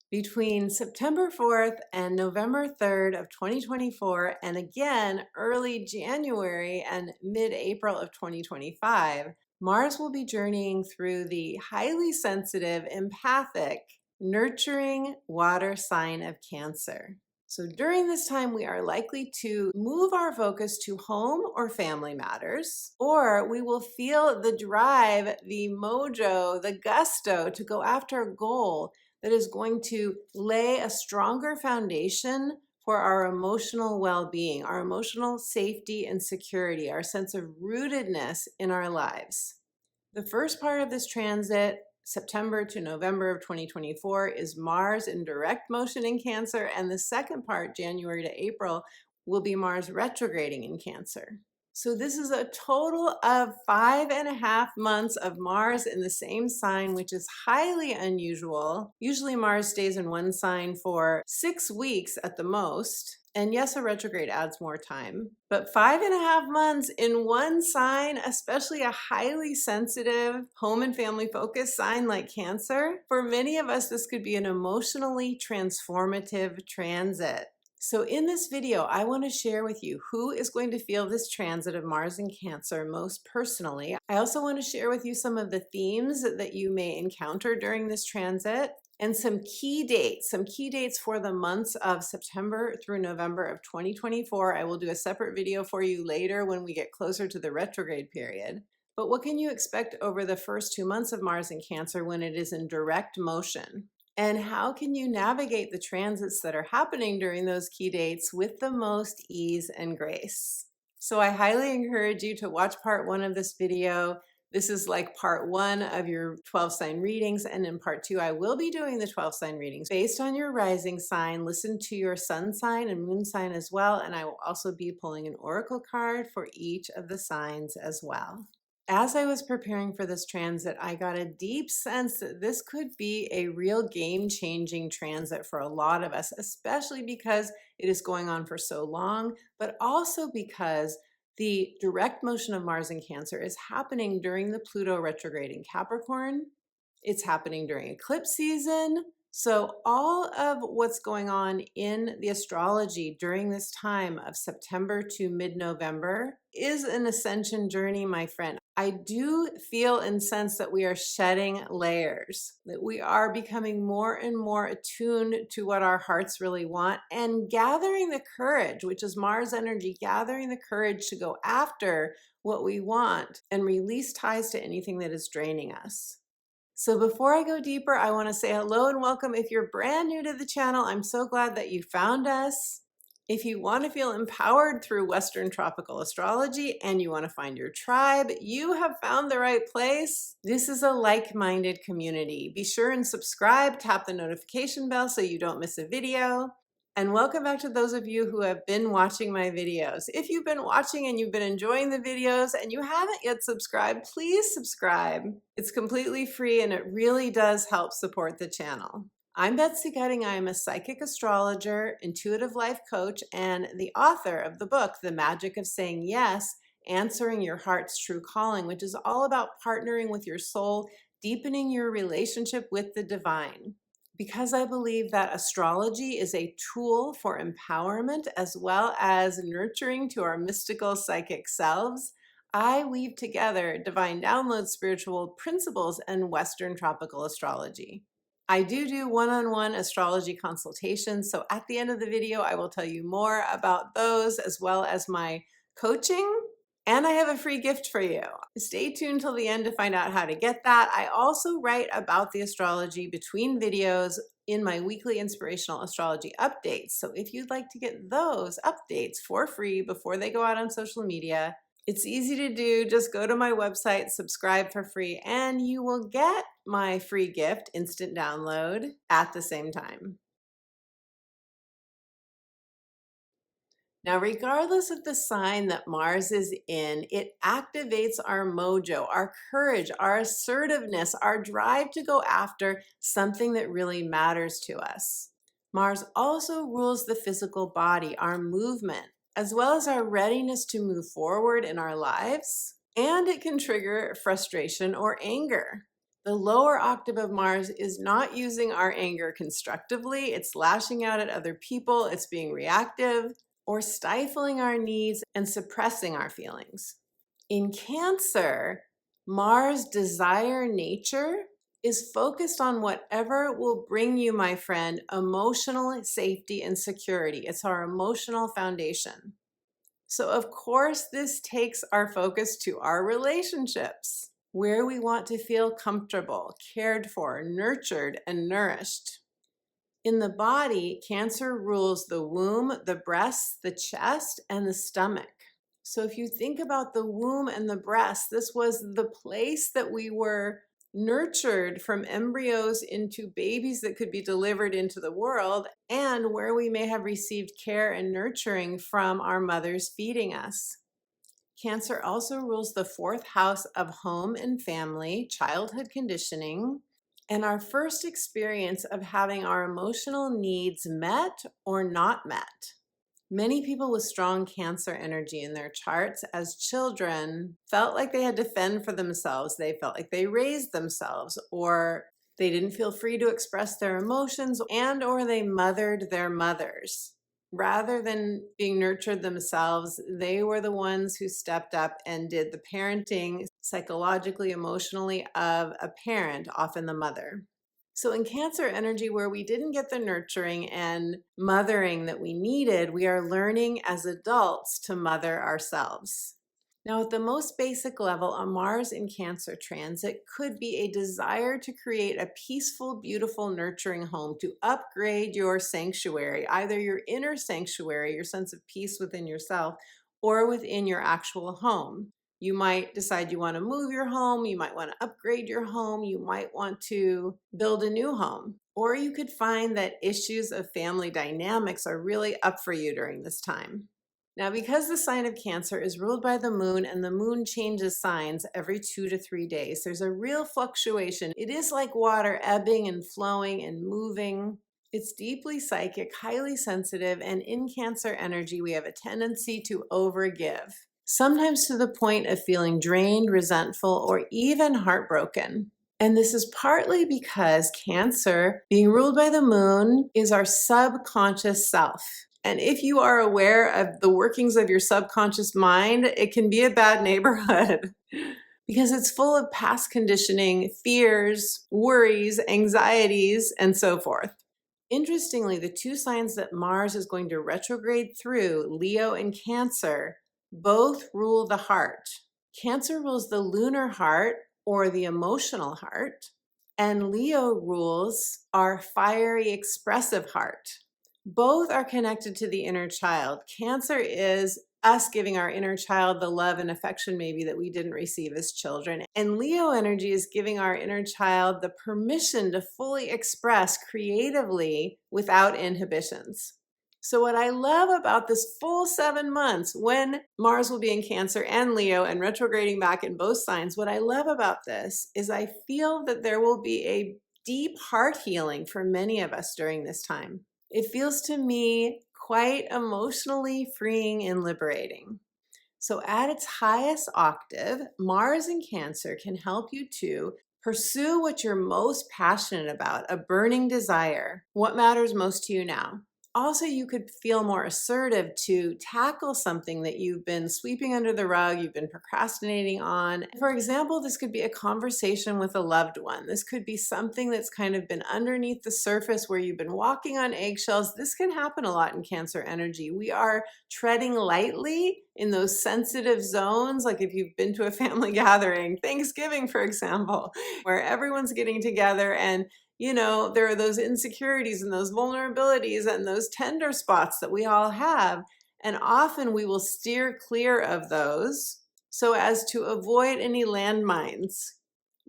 Between September 4th and November 3rd of 2024, and again early January and mid-April of 2025, Mars will be journeying through the highly sensitive, empathic, nurturing water sign of Cancer. So during this time, we are likely to move our focus to home or family matters, or we will feel the drive, the mojo, the gusto to go after a goal that is going to lay a stronger foundation for our emotional well-being, our emotional safety and security, our sense of rootedness in our lives. The first part of this transit, September to November of 2024, is Mars in direct motion in Cancer, and the second part, January to April, will be Mars retrograding in Cancer. So this is a total of 5.5 months of Mars in the same sign, which is highly unusual. Usually Mars stays in one sign for 6 weeks at the most. And yes, a retrograde adds more time, but 5.5 months in one sign, especially a highly sensitive home and family focused sign like Cancer, for many of us, this could be an emotionally transformative transit. So in this video, I want to share with you who is going to feel this transit of Mars in Cancer most personally. I also want to share with you some of the themes that you may encounter during this transit and some key dates for the months of September through November of 2024. I will do a separate video for you later when we get closer to the retrograde period. But what can you expect over the first 2 months of Mars in Cancer when it is in direct motion? And how can you navigate the transits that are happening during those key dates with the most ease and grace? So I highly encourage you to watch part 1 of this video. This is like part 1 of your 12 sign readings. And in part 2, I will be doing the 12 sign readings based on your rising sign. Listen to your sun sign and moon sign as well. And I will also be pulling an oracle card for each of the signs as well. As I was preparing for this transit, I got a deep sense that this could be a real game-changing transit for a lot of us, especially because it is going on for so long, but also because the direct motion of Mars in Cancer is happening during the Pluto retrograde in Capricorn. It's happening during eclipse season. So all of what's going on in the astrology during this time of September to mid-November is an ascension journey, my friend. I do feel and sense that we are shedding layers, that we are becoming more and more attuned to what our hearts really want and gathering the courage, which is Mars energy, gathering the courage to go after what we want and release ties to anything that is draining us. So before I go deeper, I want to say hello and welcome. If you're brand new to the channel, I'm so glad that you found us. If you want to feel empowered through Western tropical astrology and you want to find your tribe, you have found the right place. This is a like-minded community. Be sure and subscribe, tap the notification bell so you don't miss a video. And welcome back to those of you who have been watching my videos. If you've been watching and you've been enjoying the videos and you haven't yet subscribed, please subscribe. It's completely free and it really does help support the channel. I'm Betsy. I am a psychic astrologer, intuitive life coach, and the author of the book, The Magic of Saying Yes, Answering Your Heart's True Calling, which is all about partnering with your soul, deepening your relationship with the divine. Because I believe that astrology is a tool for empowerment as well as nurturing to our mystical psychic selves, I weave together divine download spiritual principles and Western tropical astrology. I do one-on-one astrology consultations, so at the end of the video, I will tell you more about those as well as my coaching. And I have a free gift for you. Stay tuned till the end to find out how to get that. I also write about the astrology between videos in my weekly inspirational astrology updates. So if you'd like to get those updates for free before they go out on social media, it's easy to do. Just go to my website, subscribe for free, and you will get my free gift, instant download, at the same time. Now, regardless of the sign that Mars is in, it activates our mojo, our courage, our assertiveness, our drive to go after something that really matters to us. Mars also rules the physical body, our movement, as well as our readiness to move forward in our lives, and it can trigger frustration or anger. The lower octave of Mars is not using our anger constructively. It's lashing out at other people, it's being reactive, or stifling our needs and suppressing our feelings. In Cancer, Mars' desire nature is focused on whatever will bring you, my friend, emotional safety and security. It's our emotional foundation. So, of course, this takes our focus to our relationships, where we want to feel comfortable, cared for, nurtured, and nourished. In the body, Cancer rules the womb, the breasts, the chest, and the stomach. So if you think about the womb and the breast, this was the place that we were nurtured from embryos into babies that could be delivered into the world, and where we may have received care and nurturing from our mothers feeding us. Cancer also rules the fourth house of home and family, childhood conditioning, and our first experience of having our emotional needs met or not met. Many people with strong Cancer energy in their charts as children felt like they had to fend for themselves. They felt like they raised themselves, or they didn't feel free to express their emotions, and or they mothered their mothers. Rather than being nurtured themselves, they were the ones who stepped up and did the parenting psychologically, emotionally of a parent, often the mother. So in Cancer energy, where we didn't get the nurturing and mothering that we needed, we are learning as adults to mother ourselves. Now, at the most basic level, a Mars in Cancer transit could be a desire to create a peaceful, beautiful, nurturing home, to upgrade your sanctuary, either your inner sanctuary, your sense of peace within yourself, or within your actual home. You might decide you want to move your home, you might want to upgrade your home, you might want to build a new home. Or you could find that issues of family dynamics are really up for you during this time. Now, because the sign of Cancer is ruled by the moon and the moon changes signs every 2 to 3 days, there's a real fluctuation. It is like water ebbing and flowing and moving. It's deeply psychic, highly sensitive, and in Cancer energy, we have a tendency to overgive, sometimes to the point of feeling drained, resentful, or even heartbroken. And this is partly because Cancer, being ruled by the moon, is our subconscious self. And if you are aware of the workings of your subconscious mind, it can be a bad neighborhood because it's full of past conditioning, fears, worries, anxieties, and so forth. Interestingly, the two signs that Mars is going to retrograde through, Leo and Cancer, both rule the heart. Cancer rules the lunar heart, or the emotional heart, and Leo rules our fiery, expressive heart. Both are connected to the inner child. Cancer is us giving our inner child the love and affection maybe that we didn't receive as children. And Leo energy is giving our inner child the permission to fully express creatively without inhibitions. So what I love about this full 7 months, when Mars will be in Cancer and Leo and retrograding back in both signs, what I love about this is I feel that there will be a deep heart healing for many of us during this time. It feels to me quite emotionally freeing and liberating. So at its highest octave, Mars in Cancer can help you to pursue what you're most passionate about, a burning desire, what matters most to you now. Also, you could feel more assertive to tackle something that you've been sweeping under the rug, you've been procrastinating on. For example, this could be a conversation with a loved one. This could be something that's kind of been underneath the surface where you've been walking on eggshells. This can happen a lot in Cancer energy. We are treading lightly in those sensitive zones, like if you've been to a family gathering, Thanksgiving, for example, where everyone's getting together and there are those insecurities and those vulnerabilities and those tender spots that we all have. And often we will steer clear of those so as to avoid any landmines.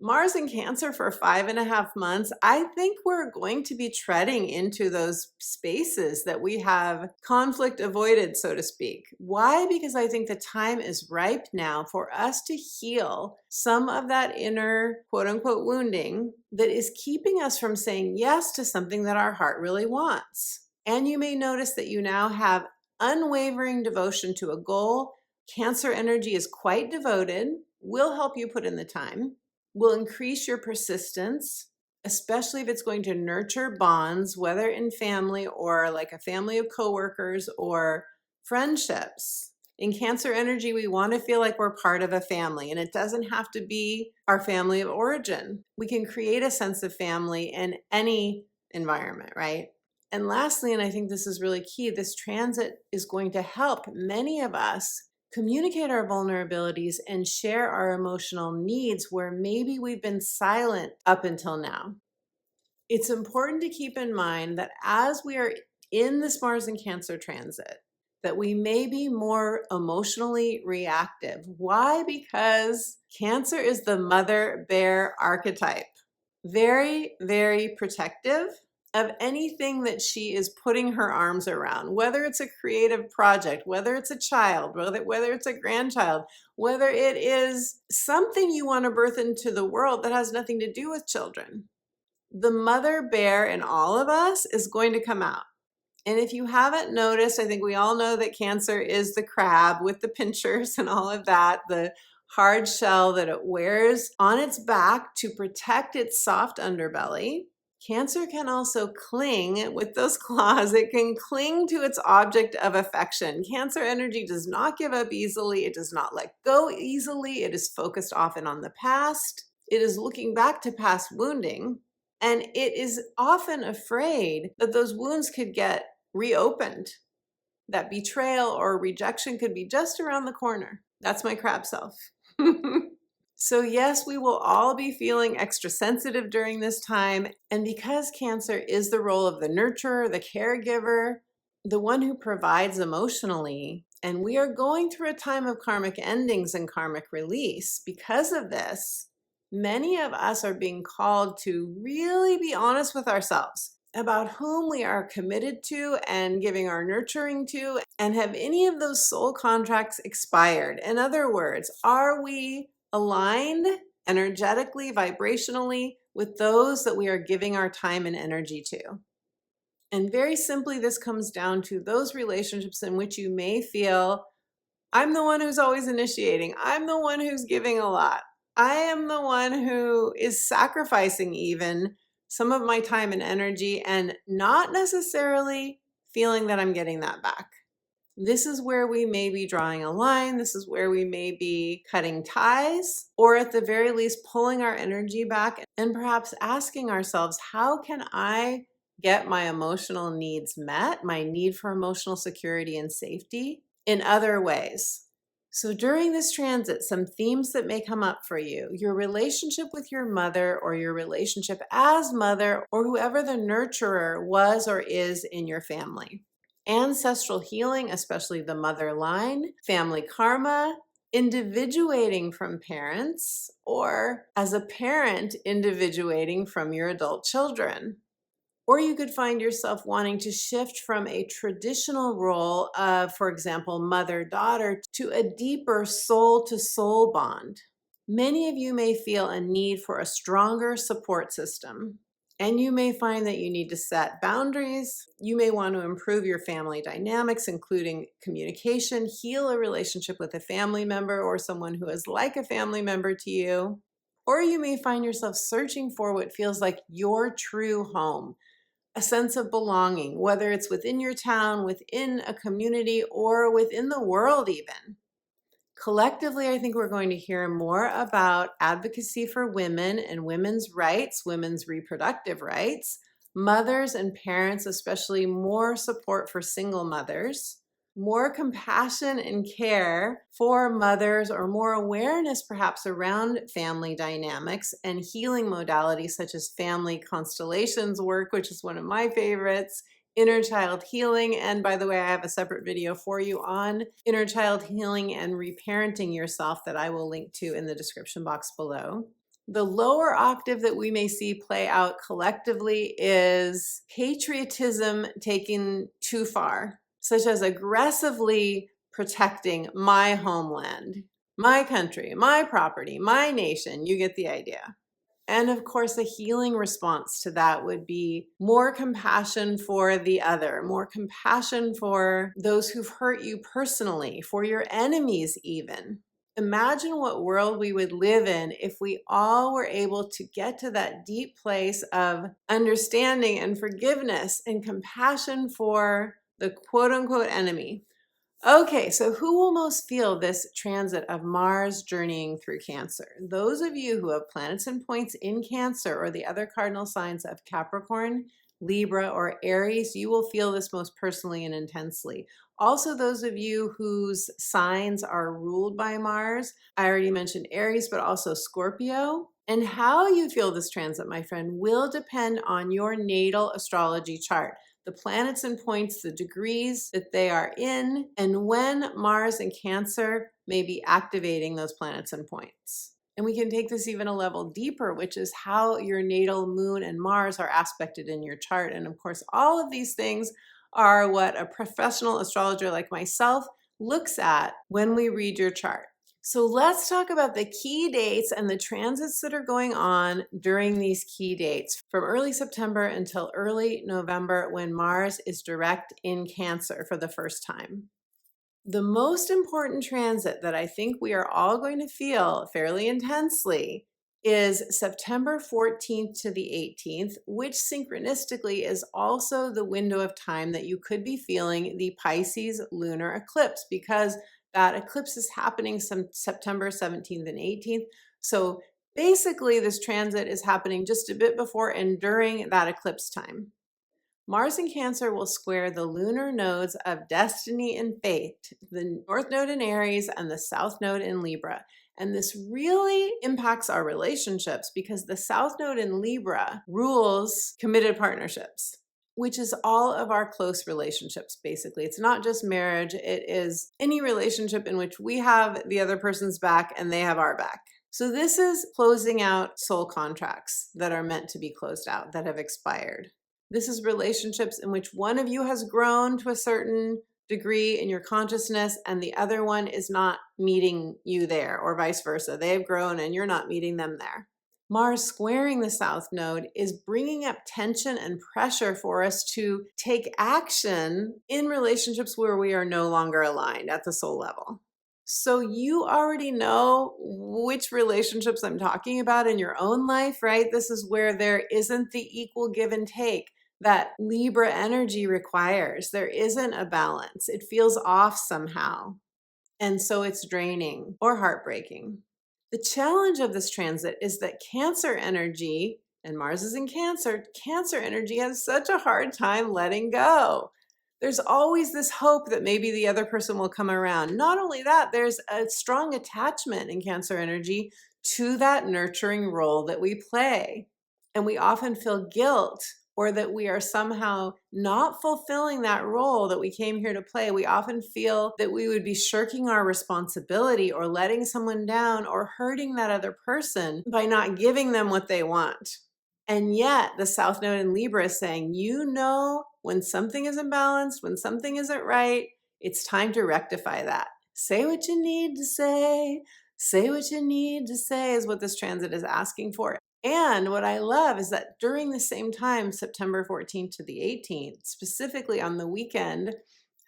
Mars in Cancer for 5.5 months, I think we're going to be treading into those spaces that we have conflict avoided, so to speak. Why? Because I think the time is ripe now for us to heal some of that inner quote unquote wounding that is keeping us from saying yes to something that our heart really wants. And you may notice that you now have unwavering devotion to a goal. Cancer energy is quite devoted, will help you put in the time. will increase your persistence, especially if it's going to nurture bonds, whether in family or like a family of coworkers or friendships. In Cancer energy, we want to feel like we're part of a family, and it doesn't have to be our family of origin. We can create a sense of family in any environment, right? And lastly, and I think this is really key, this transit is going to help many of us communicate our vulnerabilities and share our emotional needs where maybe we've been silent up until now. It's important to keep in mind that as we are in this Mars and Cancer transit, that we may be more emotionally reactive. Why? Because Cancer is the mother bear archetype. Very, very protective of anything that she is putting her arms around, whether it's a creative project, whether it's a child, whether it's a grandchild, whether it is something you want to birth into the world that has nothing to do with children. The mother bear in all of us is going to come out. And if you haven't noticed, I think we all know that Cancer is the crab with the pinchers and all of that, the hard shell that it wears on its back to protect its soft underbelly. Cancer can also cling with those claws. It can cling to its object of affection. Cancer energy does not give up easily. It does not let go easily. It is focused often on the past. It is looking back to past wounding. And it is often afraid that those wounds could get reopened, that betrayal or rejection could be just around the corner. That's my crab self. So yes, we will all be feeling extra sensitive during this time. And because Cancer is the role of the nurturer, the caregiver, the one who provides emotionally, and we are going through a time of karmic endings and karmic release, because of this, many of us are being called to really be honest with ourselves about whom we are committed to and giving our nurturing to, and have any of those soul contracts expired? In other words, are we aligned energetically, vibrationally with those that we are giving our time and energy to? And very simply, this comes down to those relationships in which you may feel, I'm the one who's always initiating. I'm the one who's giving a lot. I am the one who is sacrificing even some of my time and energy and not necessarily feeling that I'm getting that back. This is where we may be drawing a line. This is where we may be cutting ties, or at the very least pulling our energy back and perhaps asking ourselves, how can I get my emotional needs met, my need for emotional security and safety in other ways? So during this transit, some themes that may come up for you: your relationship with your mother, or your relationship as mother, or whoever the nurturer was or is in your family. Ancestral healing, especially the mother line, family karma, individuating from parents, or as a parent, individuating from your adult children. Or you could find yourself wanting to shift from a traditional role of, for example, mother-daughter, to a deeper soul-to-soul bond. Many of you may feel a need for a stronger support system, and you may find that you need to set boundaries. You may want to improve your family dynamics, including communication, heal a relationship with a family member or someone who is like a family member to you. Or you may find yourself searching for what feels like your true home, a sense of belonging, whether it's within your town, within a community, or within the world even. Collectively, I think we're going to hear more about advocacy for women and women's rights, women's reproductive rights, mothers and parents, especially more support for single mothers, more compassion and care for mothers, or more awareness perhaps around family dynamics and healing modalities such as family constellations work, which is one of my favorites, inner child healing. And by the way, I have a separate video for you on inner child healing and reparenting yourself that I will link to in the description box below. The lower octave that we may see play out collectively is patriotism taken too far, such as aggressively protecting my homeland, my country, my property, my nation. You get the idea. And of course, a healing response to that would be more compassion for the other, more compassion for those who've hurt you personally, for your enemies even. Imagine what world we would live in if we all were able to get to that deep place of understanding and forgiveness and compassion for the quote unquote enemy. Okay, so who will most feel this transit of Mars journeying through Cancer? Those of you who have planets and points in Cancer or the other cardinal signs of Capricorn, Libra, or Aries, you will feel this most personally and intensely. Also, those of you whose signs are ruled by Mars, I already mentioned Aries, but also Scorpio. And how you feel this transit, my friend, will depend on your natal astrology chart, the planets and points, the degrees that they are in, and when Mars and Cancer may be activating those planets and points. And we can take this even a level deeper, which is how your natal moon and Mars are aspected in your chart. And of course, all of these things are what a professional astrologer like myself looks at when we read your chart. So let's talk about the key dates and the transits that are going on during these key dates from early September until early November when Mars is direct in Cancer for the first time. The most important transit that I think we are all going to feel fairly intensely is September 14th to the 18th, which synchronistically is also the window of time that you could be feeling the Pisces lunar eclipse, because that eclipse is happening some September 17th and 18th. So basically, this transit is happening just a bit before and during that eclipse time. Mars in Cancer will square the lunar nodes of destiny and fate, the North Node in Aries and the South Node in Libra. And this really impacts our relationships because the South Node in Libra rules committed partnerships, which is all of our close relationships, basically. It's not just marriage, it is any relationship in which we have the other person's back and they have our back. So this is closing out soul contracts that are meant to be closed out, that have expired. This is relationships in which one of you has grown to a certain degree in your consciousness and the other one is not meeting you there, or vice versa. They have grown and you're not meeting them there. Mars squaring the South Node is bringing up tension and pressure for us to take action in relationships where we are no longer aligned at the soul level. So you already know which relationships I'm talking about in your own life, right? This is where there isn't the equal give and take that Libra energy requires. There isn't a balance. It feels off somehow. And so it's draining or heartbreaking. The challenge of this transit is that Cancer energy, and Mars is in Cancer, Cancer energy has such a hard time letting go. There's always this hope that maybe the other person will come around. Not only that, there's a strong attachment in Cancer energy to that nurturing role that we play. And we often feel guilt or that we are somehow not fulfilling that role that we came here to play. We often feel that we would be shirking our responsibility or letting someone down or hurting that other person by not giving them what they want. And yet the South Node in Libra is saying, you know, when something is imbalanced, when something isn't right, it's time to rectify that. Say what you need to say. Say what you need to say is what this transit is asking for. And what I love is that during the same time, September 14th to the 18th, specifically on the weekend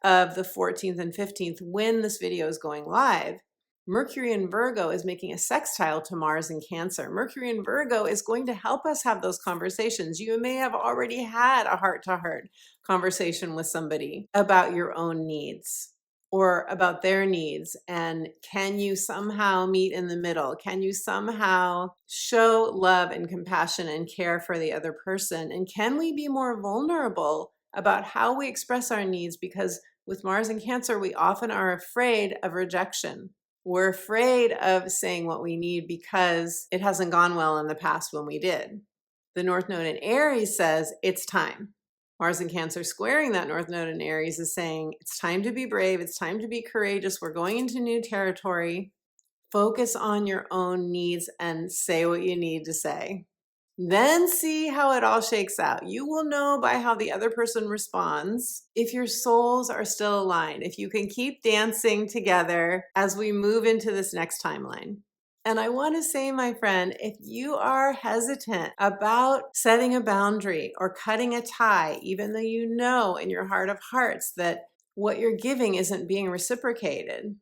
of the 14th and 15th, when this video is going live, Mercury in Virgo is making a sextile to Mars in Cancer. Mercury in Virgo is going to help us have those conversations. You may have already had a heart-to-heart conversation with somebody about your own needs or about their needs. And can you somehow meet in the middle? Can you somehow show love and compassion and care for the other person? And can we be more vulnerable about how we express our needs? Because with Mars in Cancer, we often are afraid of rejection. We're afraid of saying what we need because it hasn't gone well in the past when we did. The North Node in Aries says it's time. Mars in Cancer squaring that North Node in Aries is saying it's time to be brave, it's time to be courageous, we're going into new territory. Focus on your own needs and say what you need to say. Then see how it all shakes out. You will know by how the other person responds if your souls are still aligned, if you can keep dancing together as we move into this next timeline. And I want to say, my friend, if you are hesitant about setting a boundary or cutting a tie, even though you know in your heart of hearts that what you're giving isn't being reciprocated,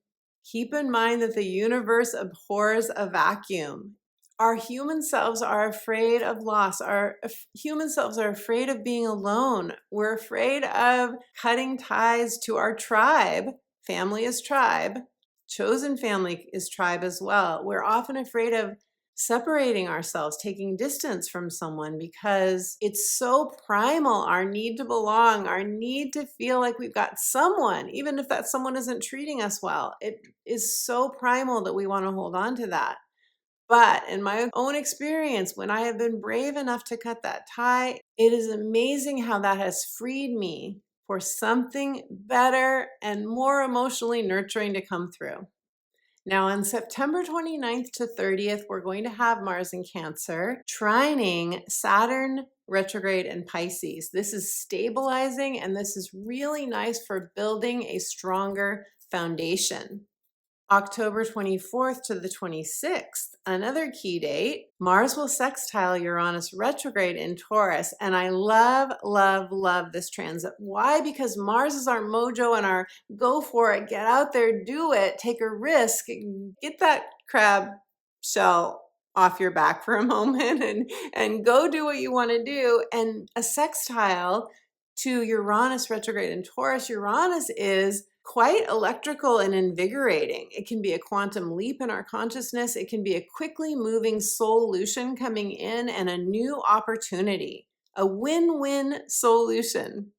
Keep in mind that the universe abhors a vacuum. Our human selves are afraid of loss. Our human selves are afraid of being alone. We're afraid of cutting ties to our tribe. Family is tribe. Chosen family is tribe as well. We're often afraid of separating ourselves, taking distance from someone because it's so primal, our need to belong, our need to feel like we've got someone, even if that someone isn't treating us well. It is so primal that we want to hold on to that. But in my own experience, when I have been brave enough to cut that tie, it is amazing how that has freed me for something better and more emotionally nurturing to come through. Now, on September 29th to 30th, we're going to have Mars in Cancer trining Saturn retrograde in Pisces. This is stabilizing, and this is really nice for building a stronger foundation. October 24th to the 26th, another key date, Mars will sextile Uranus retrograde in Taurus. And I love, love, love this transit. Why? Because Mars is our mojo and our go for it, get out there, do it, take a risk, get that crab shell off your back for a moment and go do what you want to do. And a sextile to Uranus retrograde in Taurus, Uranus is quite electrical and invigorating. It can be a quantum leap in our consciousness. It can be a quickly moving solution coming in and a new opportunity, a win-win solution.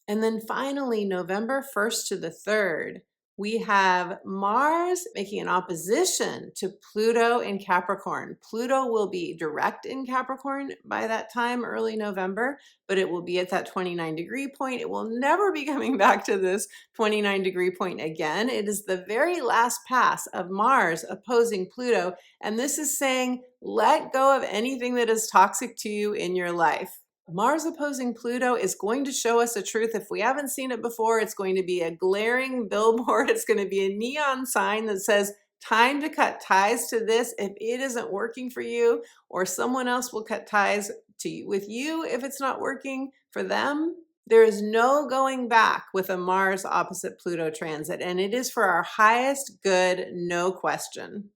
And then finally, November 1st to the 3rd, we have Mars making an opposition to Pluto in Capricorn. Pluto will be direct in Capricorn by that time, early November, but it will be at that 29-degree point. It will never be coming back to this 29-degree point again. It is the very last pass of Mars opposing Pluto, and this is saying, let go of anything that is toxic to you in your life. Mars opposing Pluto is going to show us a truth. If we haven't seen it before, it's going to be a glaring billboard. It's going to be a neon sign that says, time to cut ties to this if it isn't working for you, or someone else will cut ties to you, with you if it's not working for them. There is no going back with a Mars opposite Pluto transit, and it is for our highest good, no question.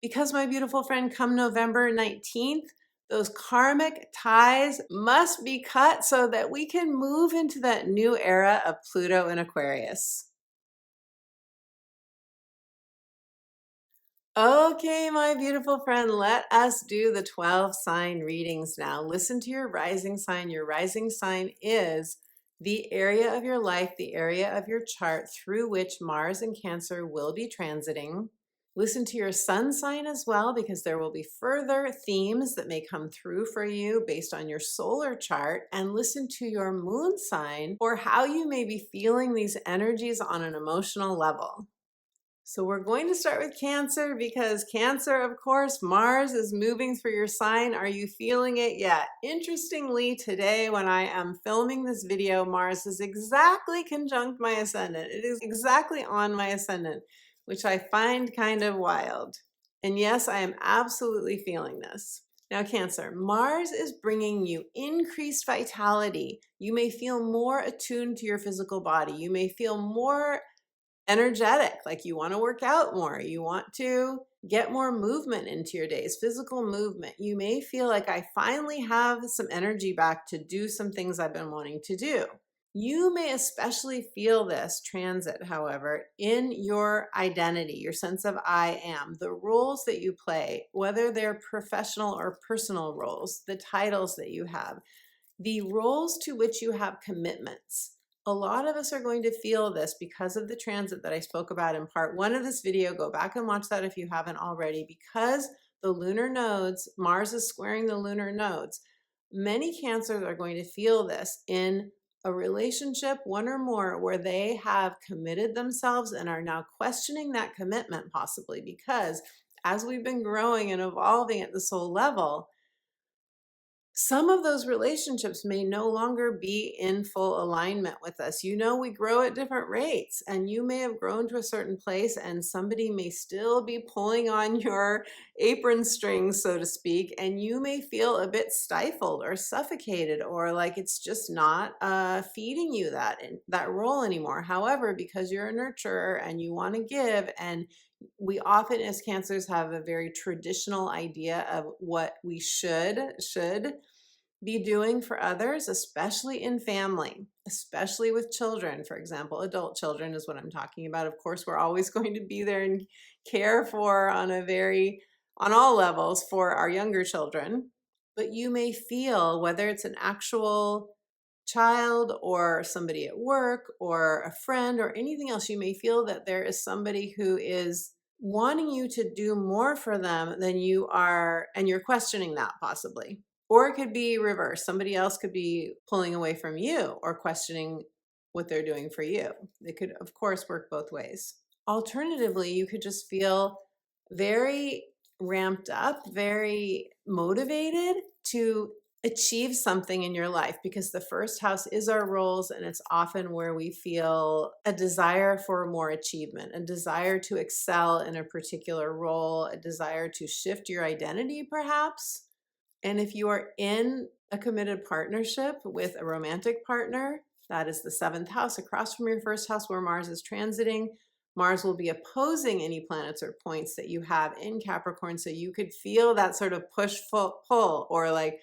Because, my beautiful friend, come November 19th, those karmic ties must be cut so that we can move into that new era of Pluto in Aquarius. Okay, my beautiful friend, let us do the 12 sign readings now. Listen to your rising sign. Your rising sign is the area of your life, the area of your chart through which Mars in Cancer will be transiting. Listen to your sun sign as well, because there will be further themes that may come through for you based on your solar chart. And listen to your moon sign for how you may be feeling these energies on an emotional level. So we're going to start with Cancer because Cancer, of course, Mars is moving through your sign. Are you feeling it yet? Interestingly, today when I am filming this video, Mars is exactly conjunct my ascendant. It is exactly on my ascendant, which I find kind of wild. And yes, I am absolutely feeling this. Now, Cancer, Mars is bringing you increased vitality. You may feel more attuned to your physical body. You may feel more energetic, like you want to work out more, you want to get more movement into your days, physical movement. You may feel like I finally have some energy back to do some things I've been wanting to do. You may especially feel this transit, however, in your identity, your sense of I am, the roles that you play, whether they're professional or personal roles, the titles that you have, the roles to which you have commitments. A lot of us are going to feel this because of the transit that I spoke about in part 1 of this video. Go back and watch that if you haven't already. Because the lunar nodes, Mars is squaring the lunar nodes, many Cancers are going to feel this in a relationship, one or more, where they have committed themselves and are now questioning that commitment possibly, because as we've been growing and evolving at the soul level, some of those relationships may no longer be in full alignment with us. You know, we grow at different rates, and you may have grown to a certain place, and somebody may still be pulling on your apron strings, so to speak, and you may feel a bit stifled or suffocated, or like it's just not feeding you that role anymore. However, because you're a nurturer and you want to give, and we often as cancers have a very traditional idea of what we should be doing for others, especially in family, especially with children. For example, adult children is what I'm talking about. Of course, we're always going to be there and care for on all levels for our younger children. But you may feel, whether it's an actual child or somebody at work or a friend or anything else, you may feel that there is somebody who is wanting you to do more for them than you are, and you're questioning that possibly. Or it could be reverse. Somebody else could be pulling away from you or questioning what they're doing for you. It could, of course, work both ways. Alternatively, you could just feel very ramped up, very motivated to achieve something in your life, because the first house is our roles, and it's often where we feel a desire for more achievement, a desire to excel in a particular role, a desire to shift your identity perhaps. And if you are in a committed partnership with a romantic partner, that is the 7th house across from your first house where Mars is transiting. Mars will be opposing any planets or points that you have in Capricorn. So you could feel that sort of pull, or like,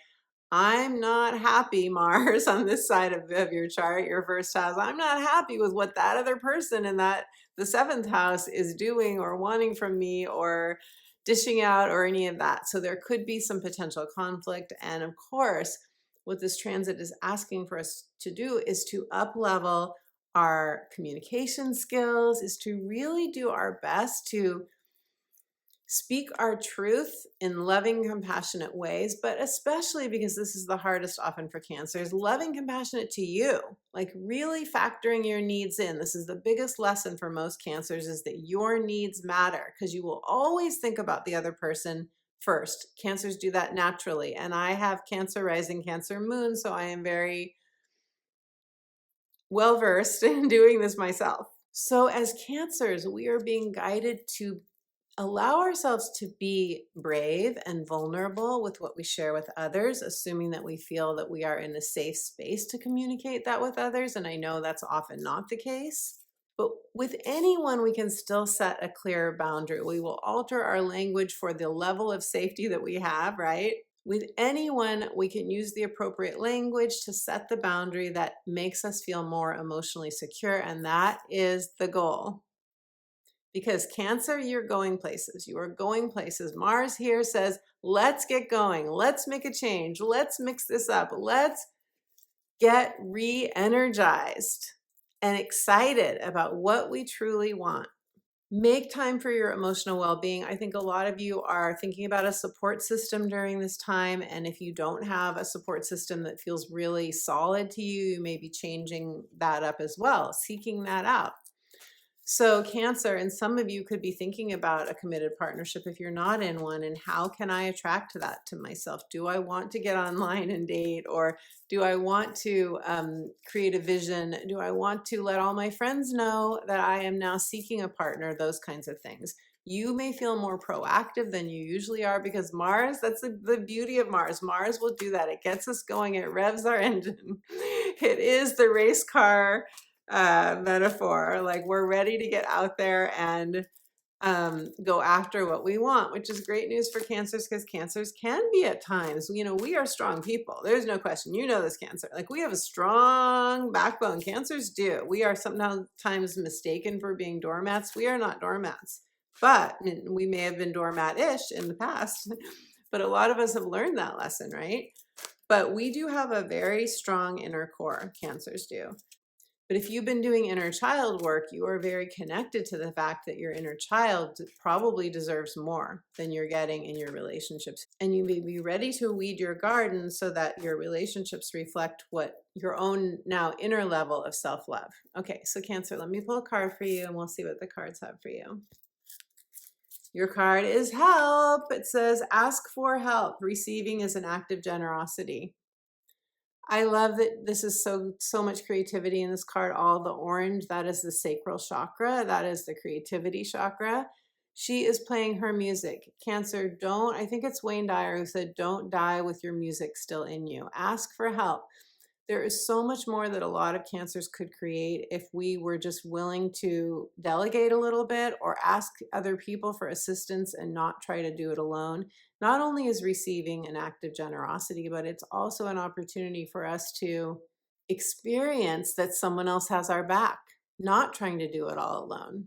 I'm not happy, Mars, on this side of your chart, your first house. I'm not happy with what that other person in the 7th house is doing or wanting from me or dishing out or any of that. So there could be some potential conflict. And of course, what this transit is asking for us to do is to up level our communication skills, is to really do our best to speak our truth in loving, compassionate ways, but especially because this is the hardest often for cancers, loving, compassionate to you, like really factoring your needs in. This is the biggest lesson for most cancers, is that your needs matter, because you will always think about the other person first. Cancers do that naturally. And I have Cancer rising, Cancer moon, so I am very well versed in doing this myself. So as cancers, we are being guided to allow ourselves to be brave and vulnerable with what we share with others, assuming that we feel that we are in a safe space to communicate that with others. And I know that's often not the case. But with anyone, we can still set a clear boundary. We will alter our language for the level of safety that we have, right? With anyone, we can use the appropriate language to set the boundary that makes us feel more emotionally secure. And that is the goal. Because Cancer, you're going places. You are going places. Mars here says, let's get going. Let's make a change. Let's mix this up. Let's get re-energized and excited about what we truly want. Make time for your emotional well-being. I think a lot of you are thinking about a support system during this time. And if you don't have a support system that feels really solid to you, you may be changing that up as well, seeking that out. So Cancer, and some of you could be thinking about a committed partnership if you're not in one, and how can I attract that to myself? Do I want to get online and date, or do I want to create a vision? Do I want to let all my friends know that I am now seeking a partner? Those kinds of things. You may feel more proactive than you usually are, because Mars, that's the beauty of Mars. Mars will do that. It gets us going. It revs our engine. It is the race car metaphor. Like, we're ready to get out there and go after what we want, which is great news for cancers, because cancers can be at times, we are strong people. There's no question. You know this, Cancer. Like, we have a strong backbone. Cancers do. We are sometimes mistaken for being doormats. We are not doormats, but we may have been doormat-ish in the past, but a lot of us have learned that lesson, right? But we do have a very strong inner core. Cancers do. But if you've been doing inner child work, you are very connected to the fact that your inner child probably deserves more than you're getting in your relationships. And you may be ready to weed your garden so that your relationships reflect what your own now inner level of self-love. Okay, so Cancer, let me pull a card for you and we'll see what the cards have for you. Your card is help. It says ask for help. Receiving is an act of generosity. I love that this is so much creativity in this card. All the orange, that is the sacral chakra. That is the creativity chakra. She is playing her music. Cancer, don't, I think it's Wayne Dyer who said, don't die with your music still in you. Ask for help. There is so much more that a lot of cancers could create if we were just willing to delegate a little bit or ask other people for assistance and not try to do it alone. Not only is receiving an act of generosity, but it's also an opportunity for us to experience that someone else has our back, not trying to do it all alone.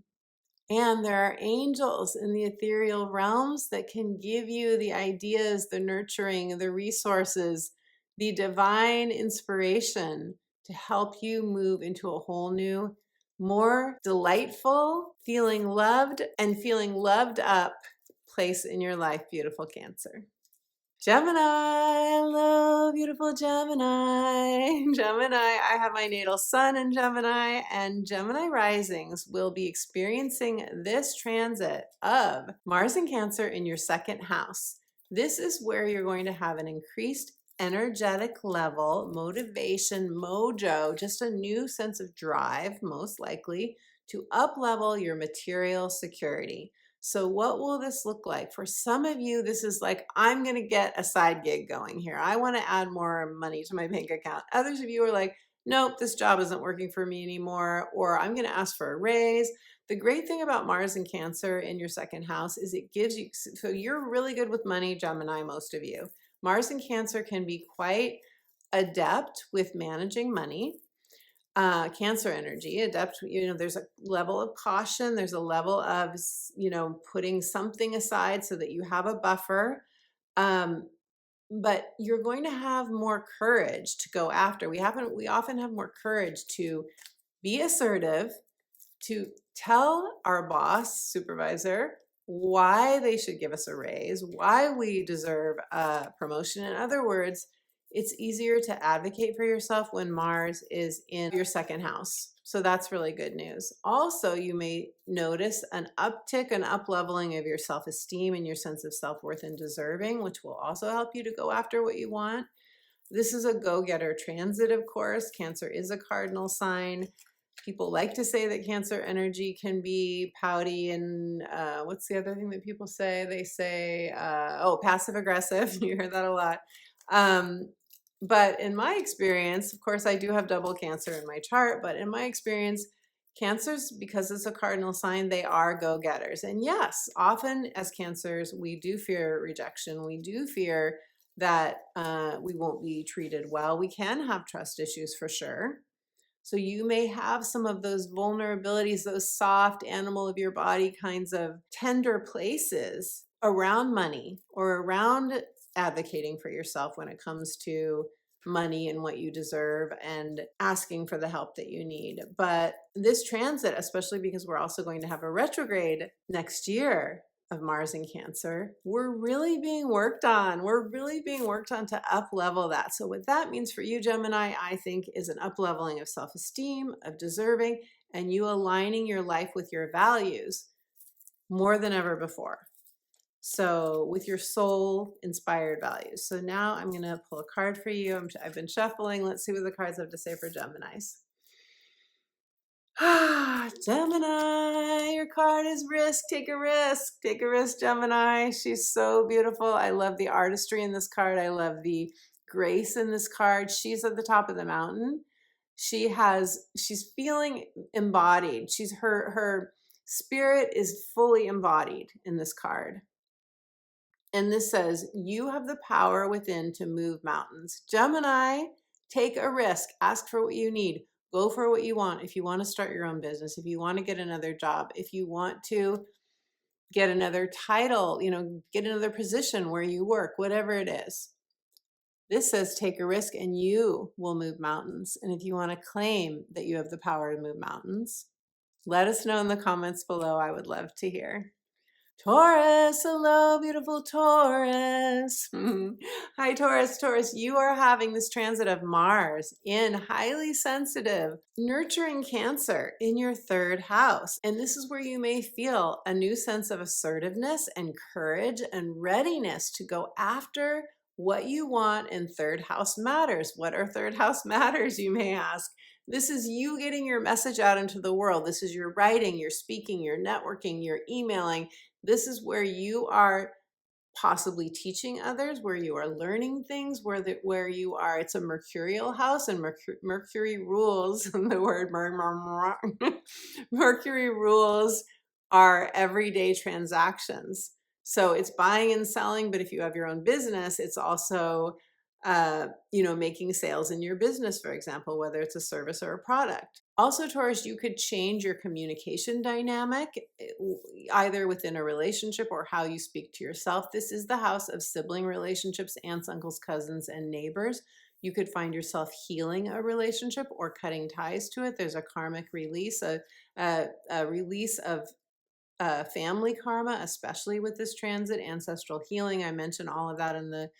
And there are angels in the ethereal realms that can give you the ideas, the nurturing, the resources, the divine inspiration to help you move into a whole new, more delightful, feeling loved and feeling loved up place in your life, beautiful Cancer. Gemini, hello, beautiful Gemini. Gemini, I have my natal sun in Gemini, and Gemini risings will be experiencing this transit of Mars in Cancer in your second house. This is where you're going to have an increased energetic level, motivation, mojo, just a new sense of drive, most likely, to up-level your material security. So what will this look like? For some of you, this is like, I'm going to get a side gig going here. I want to add more money to my bank account. Others of you are like, nope, this job isn't working for me anymore, or I'm going to ask for a raise. The great thing about Mars and Cancer in your second house is it gives you, so you're really good with money, Gemini, most of you. Mars and Cancer can be quite adept with managing money. Cancer energy, adept, there's a level of caution, there's a level of, putting something aside so that you have a buffer. But you're going to have more courage to go after. We often have more courage to be assertive, to tell our boss, supervisor, why they should give us a raise, why we deserve a promotion. In other words, it's easier to advocate for yourself when Mars is in your second house. So that's really good news. Also, you may notice an uptick, an up-leveling of your self-esteem and your sense of self-worth and deserving, which will also help you to go after what you want. This is a go-getter transit, of course. Cancer is a cardinal sign. People like to say that Cancer energy can be pouty and what's the other thing that people say? They say, passive aggressive. You hear that a lot. But in my experience, of course, I do have double Cancer in my chart, but in my experience, Cancers, because it's a cardinal sign, they are go-getters. And yes, often as Cancers, we do fear rejection. We do fear that we won't be treated well. We can have trust issues for sure. So you may have some of those vulnerabilities, those soft animal of your body kinds of tender places around money or around advocating for yourself when it comes to money and what you deserve and asking for the help that you need. But this transit, especially because we're also going to have a retrograde next year of Mars in Cancer, we're really being worked on. We're really being worked on to up-level that. So what that means for you, Gemini, I think is an up-leveling of self-esteem, of deserving, and you aligning your life with your values more than ever before. So with your soul inspired values. So now I'm going to pull a card for you. I've been shuffling. Let's see what the cards have to say for Geminis. Gemini, your card is risk. Take a risk. Take a risk, Gemini. She's so beautiful. I love the artistry in this card. I love the grace in this card. She's at the top of the mountain. She's feeling embodied. Her spirit is fully embodied in this card. And this says, you have the power within to move mountains. Gemini, take a risk. Ask for what you need. Go for what you want. If you want to start your own business, if you want to get another job, if you want to get another title, get another position where you work, whatever it is. This says take a risk and you will move mountains. And if you want to claim that you have the power to move mountains, let us know in the comments below. I would love to hear. Taurus, hello, beautiful Taurus. Hi, Taurus. Taurus, you are having this transit of Mars in highly sensitive, nurturing Cancer in your third house. And this is where you may feel a new sense of assertiveness and courage and readiness to go after what you want in third house matters. What are third house matters, you may ask? This is you getting your message out into the world. This is your writing, your speaking, your networking, your emailing. This is where you are possibly teaching others, where you are learning things, where you are. It's a mercurial house, and Mercury rules. The word Mercury rules are everyday transactions. So it's buying and selling, but if you have your own business, it's also making sales in your business, for example, whether it's a service or a product. Also, Taurus, you could change your communication dynamic, either within a relationship or how you speak to yourself. This is the house of sibling relationships, aunts, uncles, cousins, and neighbors. You could find yourself healing a relationship or cutting ties to it. There's a karmic release, a release of family karma, especially with this transit, ancestral healing. I mentioned all of that in the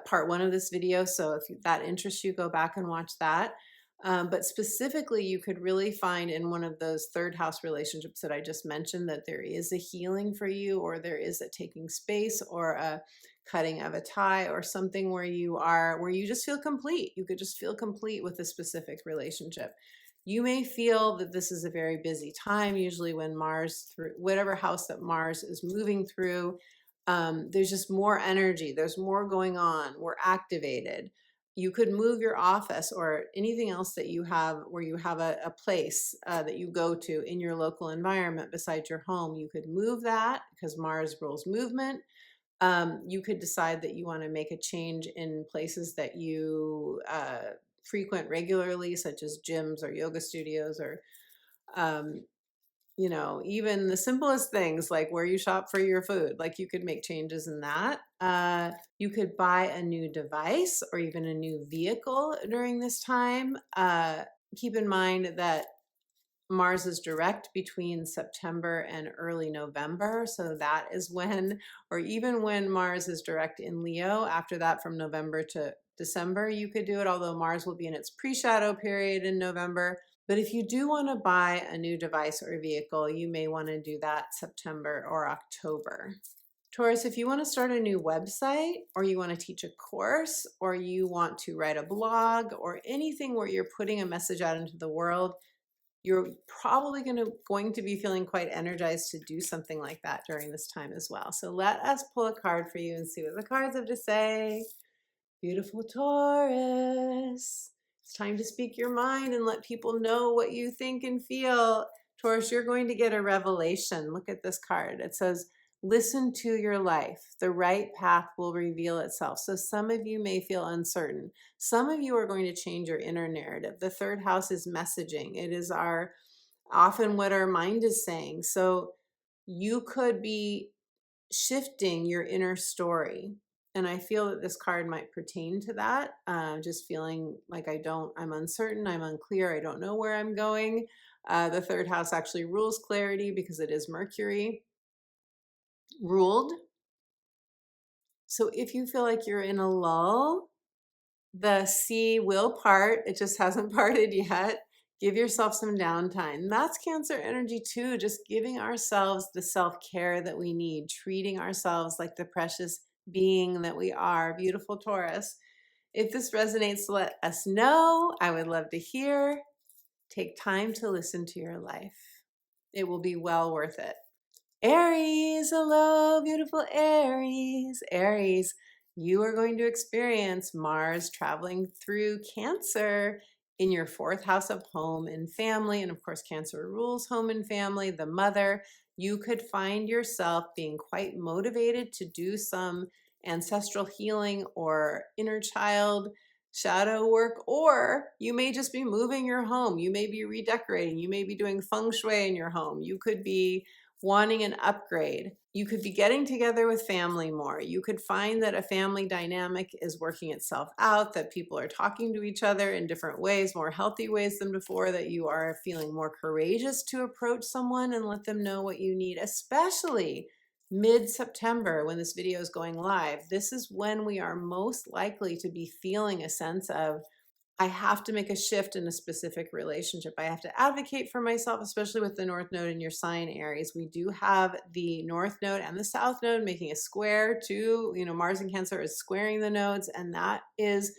part 1 of this video. So if that interests you, go back and watch that. But specifically, you could really find in one of those third house relationships that I just mentioned that there is a healing for you, or there is a taking space, or a cutting of a tie, or something where you just feel complete. You could just feel complete with a specific relationship. You may feel that this is a very busy time, usually when Mars, through whatever house that Mars is moving through, there's just more energy. There's more going on. We're activated. You could move your office or anything else that you have where you have a place that you go to in your local environment besides your home. You could move that because Mars rules movement. You could decide that you want to make a change in places that you frequent regularly, such as gyms or yoga studios, or um, even the simplest things like where you shop for your food. Like, you could make changes in that. You could buy a new device or even a new vehicle during this time. Keep in mind that Mars is direct between September and early November. So that is when, or even when Mars is direct in Leo, after that from November to December, you could do it, although Mars will be in its pre-shadow period in November. But if you do want to buy a new device or vehicle, you may want to do that September or October. Taurus, if you want to start a new website, or you want to teach a course, or you want to write a blog, or anything where you're putting a message out into the world, you're probably going to be feeling quite energized to do something like that during this time as well. So let us pull a card for you and see what the cards have to say. Beautiful Taurus. It's time to speak your mind and let people know what you think and feel. Taurus, you're going to get a revelation. Look at this card. It says, listen to your life. The right path will reveal itself. So some of you may feel uncertain. Some of you are going to change your inner narrative. The third house is messaging. It is often what our mind is saying. So you could be shifting your inner story. And I feel that this card might pertain to that. Just feeling like I'm uncertain, I'm unclear, I don't know where I'm going. The third house actually rules clarity because it is Mercury ruled. So if you feel like you're in a lull, the sea will part. It just hasn't parted yet. Give yourself some downtime. That's Cancer energy too, just giving ourselves the self-care that we need, treating ourselves like the precious being that we are. Beautiful Taurus. If this resonates, let us know. I would love to hear. Take time to listen to your life. It will be well worth it. Aries, hello, beautiful Aries. Aries, you are going to experience Mars traveling through Cancer in your 4th house of home and family. And of course, Cancer rules home and family, the mother. You could find yourself being quite motivated to do some ancestral healing or inner child shadow work, or you may just be moving your home. You may be redecorating. You may be doing feng shui in your home. You could be wanting an upgrade. You could be getting together with family more. You could find that a family dynamic is working itself out, that people are talking to each other in different ways, more healthy ways than before, that you are feeling more courageous to approach someone and let them know what you need, especially mid-September, when this video is going live, this is when we are most likely to be feeling a sense of, I have to make a shift in a specific relationship. I have to advocate for myself, especially with the North Node in your sign, Aries. We do have the North Node and the South Node making a square to, Mars in Cancer is squaring the nodes, and that is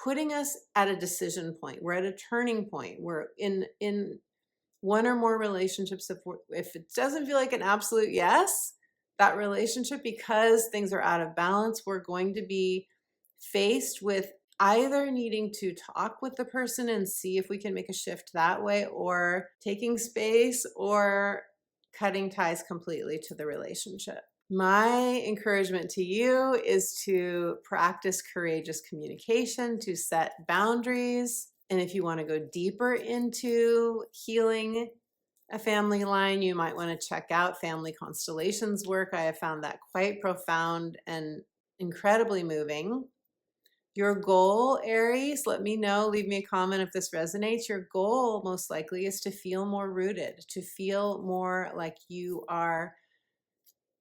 putting us at a decision point. We're at a turning point. We're in one or more relationships. If it doesn't feel like an absolute yes, that relationship, because things are out of balance, we're going to be faced with either needing to talk with the person and see if we can make a shift that way, or taking space, or cutting ties completely to the relationship. My encouragement to you is to practice courageous communication, to set boundaries. And if you want to go deeper into healing a family line, you might want to check out Family Constellations work. I have found that quite profound and incredibly moving. Your goal, Aries, let me know, leave me a comment if this resonates. Your goal most likely is to feel more rooted, to feel more like you are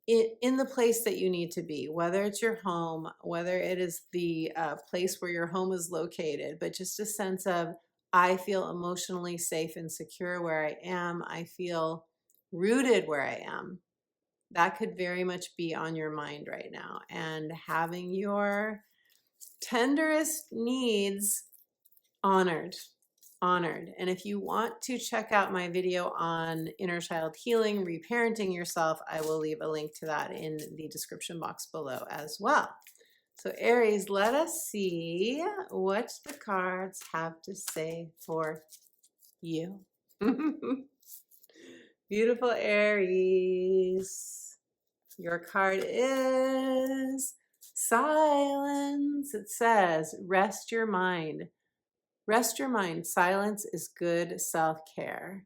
in the place that you need to be, whether it's your home, whether it is the place where your home is located, but just a sense of, I feel emotionally safe and secure where I am. I feel rooted where I am. That could very much be on your mind right now. And having your tenderest needs honored. And if you want to check out my video on inner child healing, reparenting yourself, I will leave a link to that in the description box below as well. So Aries, let us see what the cards have to say for you. Beautiful Aries. Your card is silence. It says, rest your mind. Rest your mind. Silence is good self-care.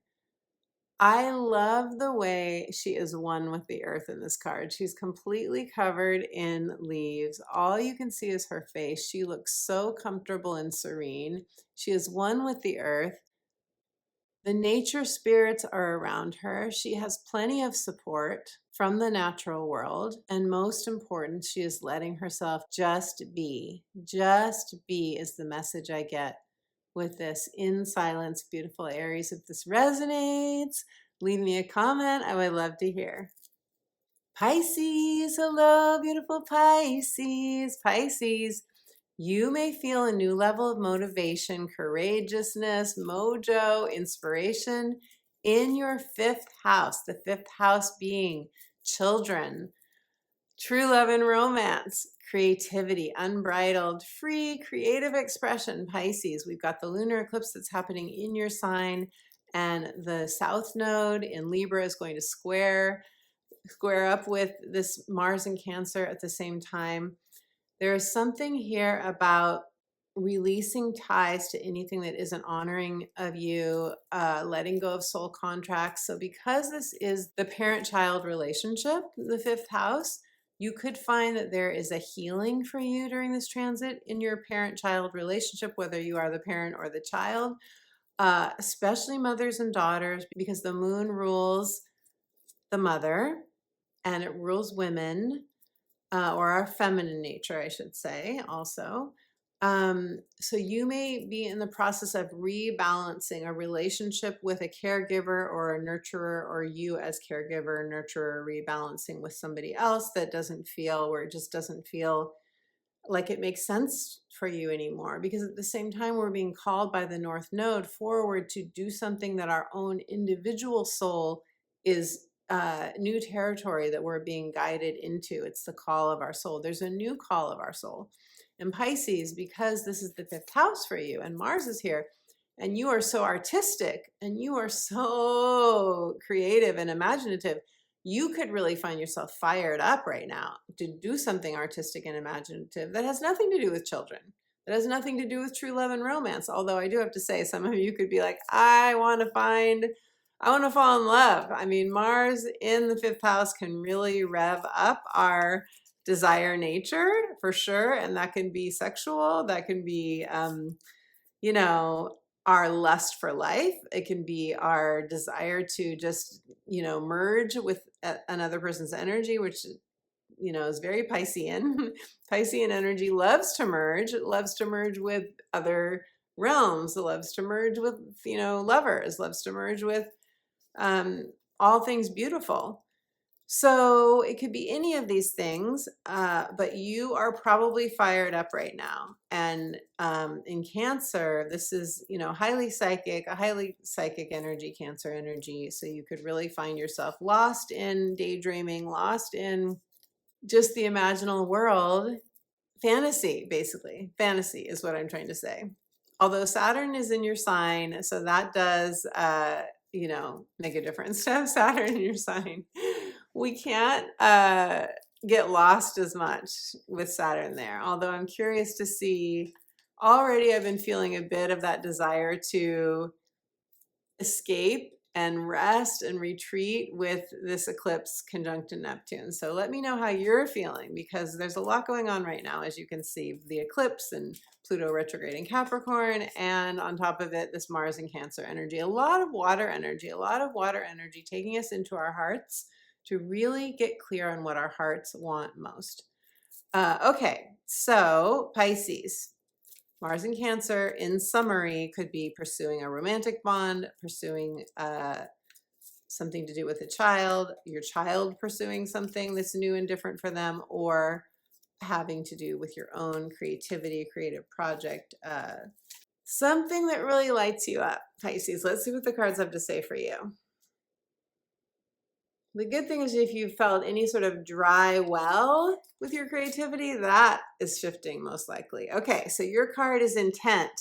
I love the way she is one with the earth in this card. She's completely covered in leaves. All you can see is her face. She looks so comfortable and serene. She is one with the earth. The nature spirits are around her. She has plenty of support from the natural world. And most important, she is letting herself just be. Just be is the message I get with this in silence. Beautiful Aries, if this resonates, leave me a comment. I would love to hear. Pisces, hello, beautiful Pisces. Pisces, you may feel a new level of motivation, courageousness, mojo, inspiration in your fifth house. The fifth house being children, true love and romance, creativity, unbridled, free, creative expression. Pisces, we've got the lunar eclipse that's happening in your sign, and the South Node in Libra is going to square up with this Mars in Cancer at the same time. There is something here about releasing ties to anything that isn't honoring of you, letting go of soul contracts. So because this is the parent-child relationship, the fifth house, you could find that there is a healing for you during this transit in your parent-child relationship, whether you are the parent or the child, especially mothers and daughters, because the moon rules the mother and it rules women, or our feminine nature, I should say, also. So you may be in the process of rebalancing a relationship with a caregiver or a nurturer, or you as caregiver, nurturer, rebalancing with somebody else that doesn't feel, where it just doesn't feel like it makes sense for you anymore. Because at the same time, we're being called by the North Node forward to do something that our own individual soul is new territory that we're being guided into. It's the call of our soul. There's a new call of our soul. And Pisces, because this is the fifth house for you and Mars is here, and you are so artistic and you are so creative and imaginative, you could really find yourself fired up right now to do something artistic and imaginative that has nothing to do with children, that has nothing to do with true love and romance. Although I do have to say, some of you could be like, I want to fall in love. I mean, Mars in the fifth house can really rev up our desire nature for sure. And that can be sexual. That can be, our lust for life. It can be our desire to just, merge with another person's energy, which, is very Piscean. Piscean energy loves to merge. It loves to merge with other realms. It loves to merge with, lovers, loves to merge with all things beautiful. So it could be any of these things, but you are probably fired up right now. And in Cancer, this is, a highly psychic energy, Cancer energy. So you could really find yourself lost in daydreaming, lost in just the imaginal world. Fantasy, basically. Fantasy is what I'm trying to say. Although Saturn is in your sign, so that does, make a difference to have Saturn in your sign. We can't get lost as much with Saturn there. Although I'm curious to see, already I've been feeling a bit of that desire to escape and rest and retreat with this eclipse conjunct in Neptune. So let me know how you're feeling, because there's a lot going on right now, as you can see, the eclipse and Pluto retrograde in Capricorn, and on top of it, this Mars and Cancer energy. A lot of water energy taking us into our hearts to really get clear on what our hearts want most. Okay, so Pisces. Mars in Cancer, in summary, could be pursuing a romantic bond, pursuing something to do with a child, your child pursuing something that's new and different for them, or having to do with your own creativity, creative project, something that really lights you up, Pisces. Let's see what the cards have to say for you. The good thing is, if you felt any sort of dry well with your creativity, that is shifting most likely. Okay, so your card is Intent.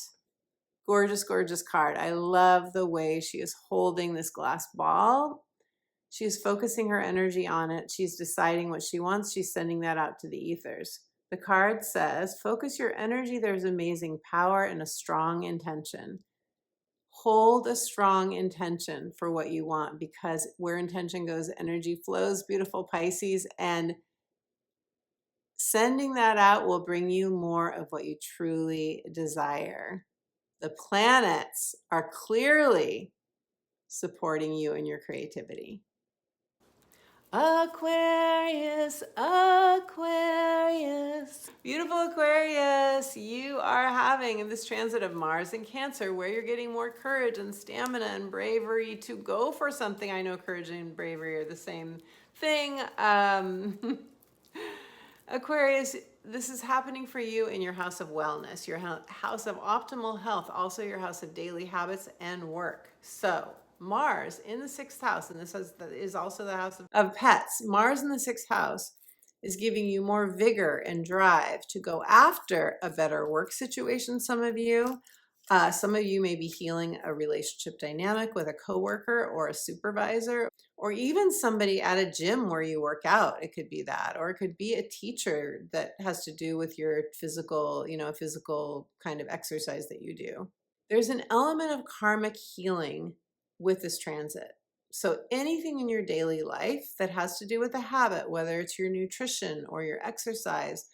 Gorgeous, gorgeous card. I love the way she is holding this glass ball. She's focusing her energy on it. She's deciding what she wants. She's sending that out to the ethers. The card says, focus your energy. There's amazing power and a strong intention. Hold a strong intention for what you want, because where intention goes, energy flows, beautiful Pisces, and sending that out will bring you more of what you truly desire. The planets are clearly supporting you in your creativity. Aquarius, Aquarius. Beautiful Aquarius, you are having this transit of Mars in Cancer, where you're getting more courage and stamina and bravery to go for something. I know courage and bravery are the same thing. Aquarius, this is happening for you in your house of wellness, your house of optimal health, also your house of daily habits and work. So Mars in the 6th house, and this is also the house of pets. Mars in the 6th house is giving you more vigor and drive to go after a better work situation. Some of you may be healing a relationship dynamic with a coworker or a supervisor, or even somebody at a gym where you work out. It could be that, or it could be a teacher that has to do with your physical kind of exercise that you do. There's an element of karmic healing with this transit. So anything in your daily life that has to do with a habit, whether it's your nutrition or your exercise,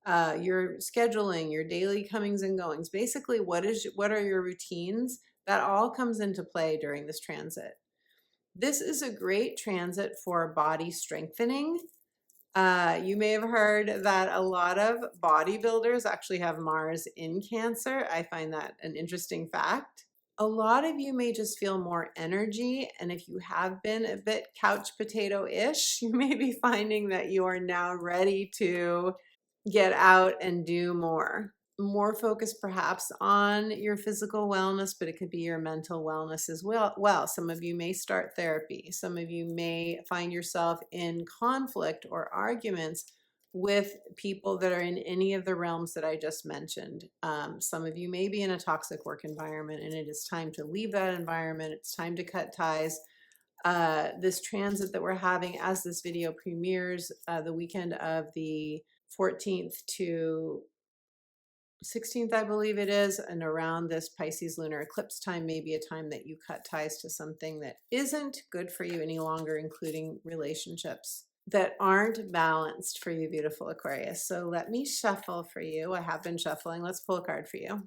your scheduling, your daily comings and goings, basically what are your routines, that all comes into play during this transit. This is a great transit for body strengthening. You may have heard that a lot of bodybuilders actually have Mars in Cancer. I find that an interesting fact. A lot of you may just feel more energy, and if you have been a bit couch potato-ish, you may be finding that you are now ready to get out and do more. More focus perhaps on your physical wellness, but it could be your mental wellness as well. Some of you may start therapy. Some of you may find yourself in conflict or arguments with people that are in any of the realms that I just mentioned. Some of you may be in a toxic work environment, and it is time to leave that environment. It's time to cut ties. This transit that we're having as this video premieres the weekend of the 14th to 16th, I believe it is, and around this Pisces lunar eclipse time may be a time that you cut ties to something that isn't good for you any longer, including relationships that aren't balanced for you, beautiful Aquarius. So let me shuffle for you. I have been shuffling. Let's pull a card for you.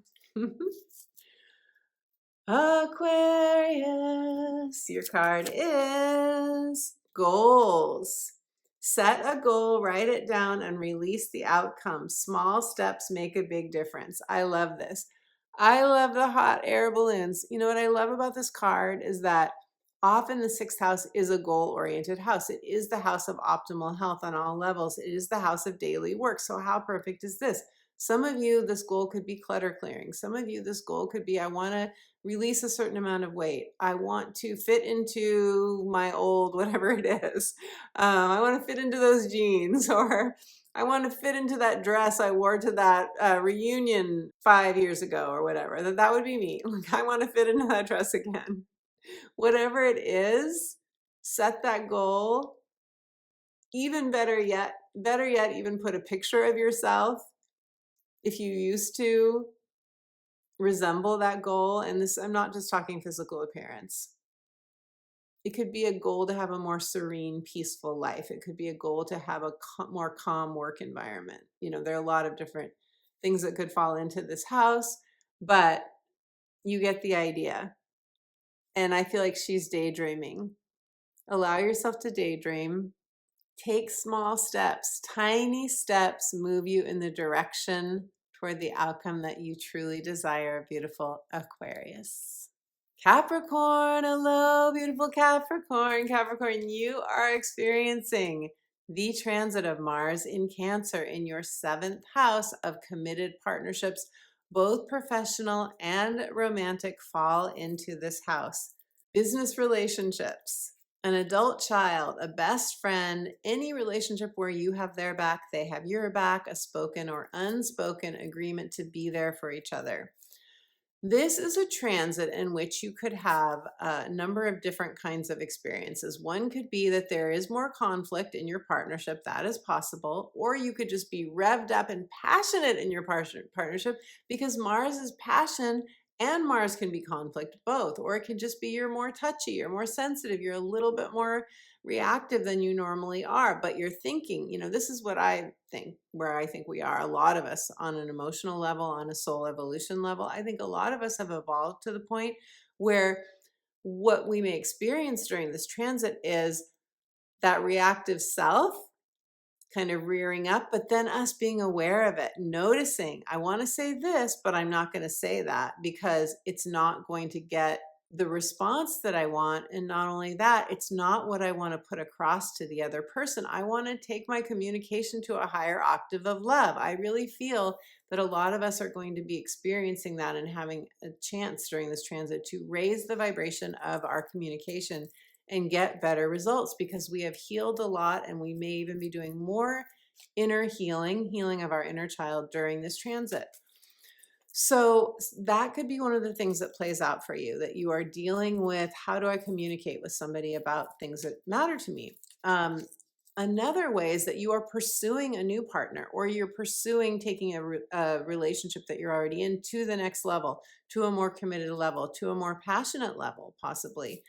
Aquarius, your card is goals. Set a goal, write it down, and release the outcome. Small steps make a big difference. I love this. I love the hot air balloons. You know what I love about this card is that often the sixth house is a goal-oriented house. It is the house of optimal health on all levels. It is the house of daily work. So how perfect is this? Some of you, this goal could be clutter clearing. Some of you, this goal could be, I want to release a certain amount of weight. I want to fit into my old, whatever it is. I want to fit into those jeans, or I want to fit into that dress I wore to that reunion 5 years ago or whatever. That would be me. Like, I want to fit into that dress again. Whatever it is, set that goal. Even better yet, even put a picture of yourself if you used to resemble that goal. And this, I'm not just talking physical appearance. It could be a goal to have a more serene, peaceful life. It could be a goal to have a more calm work environment. You know, there are a lot of different things that could fall into this house, but you get the idea. And I feel like she's daydreaming. Allow yourself to daydream. Take small steps. Tiny steps move you in the direction toward the outcome that you truly desire, beautiful Aquarius. Capricorn, hello, beautiful Capricorn. Capricorn, you are experiencing the transit of Mars in Cancer in your 7th house of committed partnerships. Both professional and romantic fall into this house. Business relationships, an adult child, a best friend, any relationship where you have their back, they have your back, a spoken or unspoken agreement to be there for each other. This is a transit in which you could have a number of different kinds of experiences. One could be that there is more conflict in your partnership. That is possible. Or you could just be revved up and passionate in your partnership, because Mars is passion and Mars can be conflict, both. Or it can just be you're more touchy, you're more sensitive, you're a little bit more reactive than you normally are, but you're thinking, you know, this is what I think, where I think we are, a lot of us, on an emotional level, on a soul evolution level. I think a lot of us have evolved to the point where what we may experience during this transit is that reactive self kind of rearing up, but then us being aware of it, noticing, I want to say this, but I'm not going to say that because it's not going to get the response that I want. And not only that, it's not what I want to put across to the other person. I want to take my communication to a higher octave of love. I really feel that a lot of us are going to be experiencing that and having a chance during this transit to raise the vibration of our communication and get better results, because we have healed a lot, and we may even be doing more inner healing of our inner child during this transit. So that could be one of the things that plays out for you, that you are dealing with, how do I communicate with somebody about things that matter to me? Another way is that you are pursuing a new partner, or you're pursuing taking a relationship that you're already in to the next level, to a more committed level, to a more passionate level, possibly.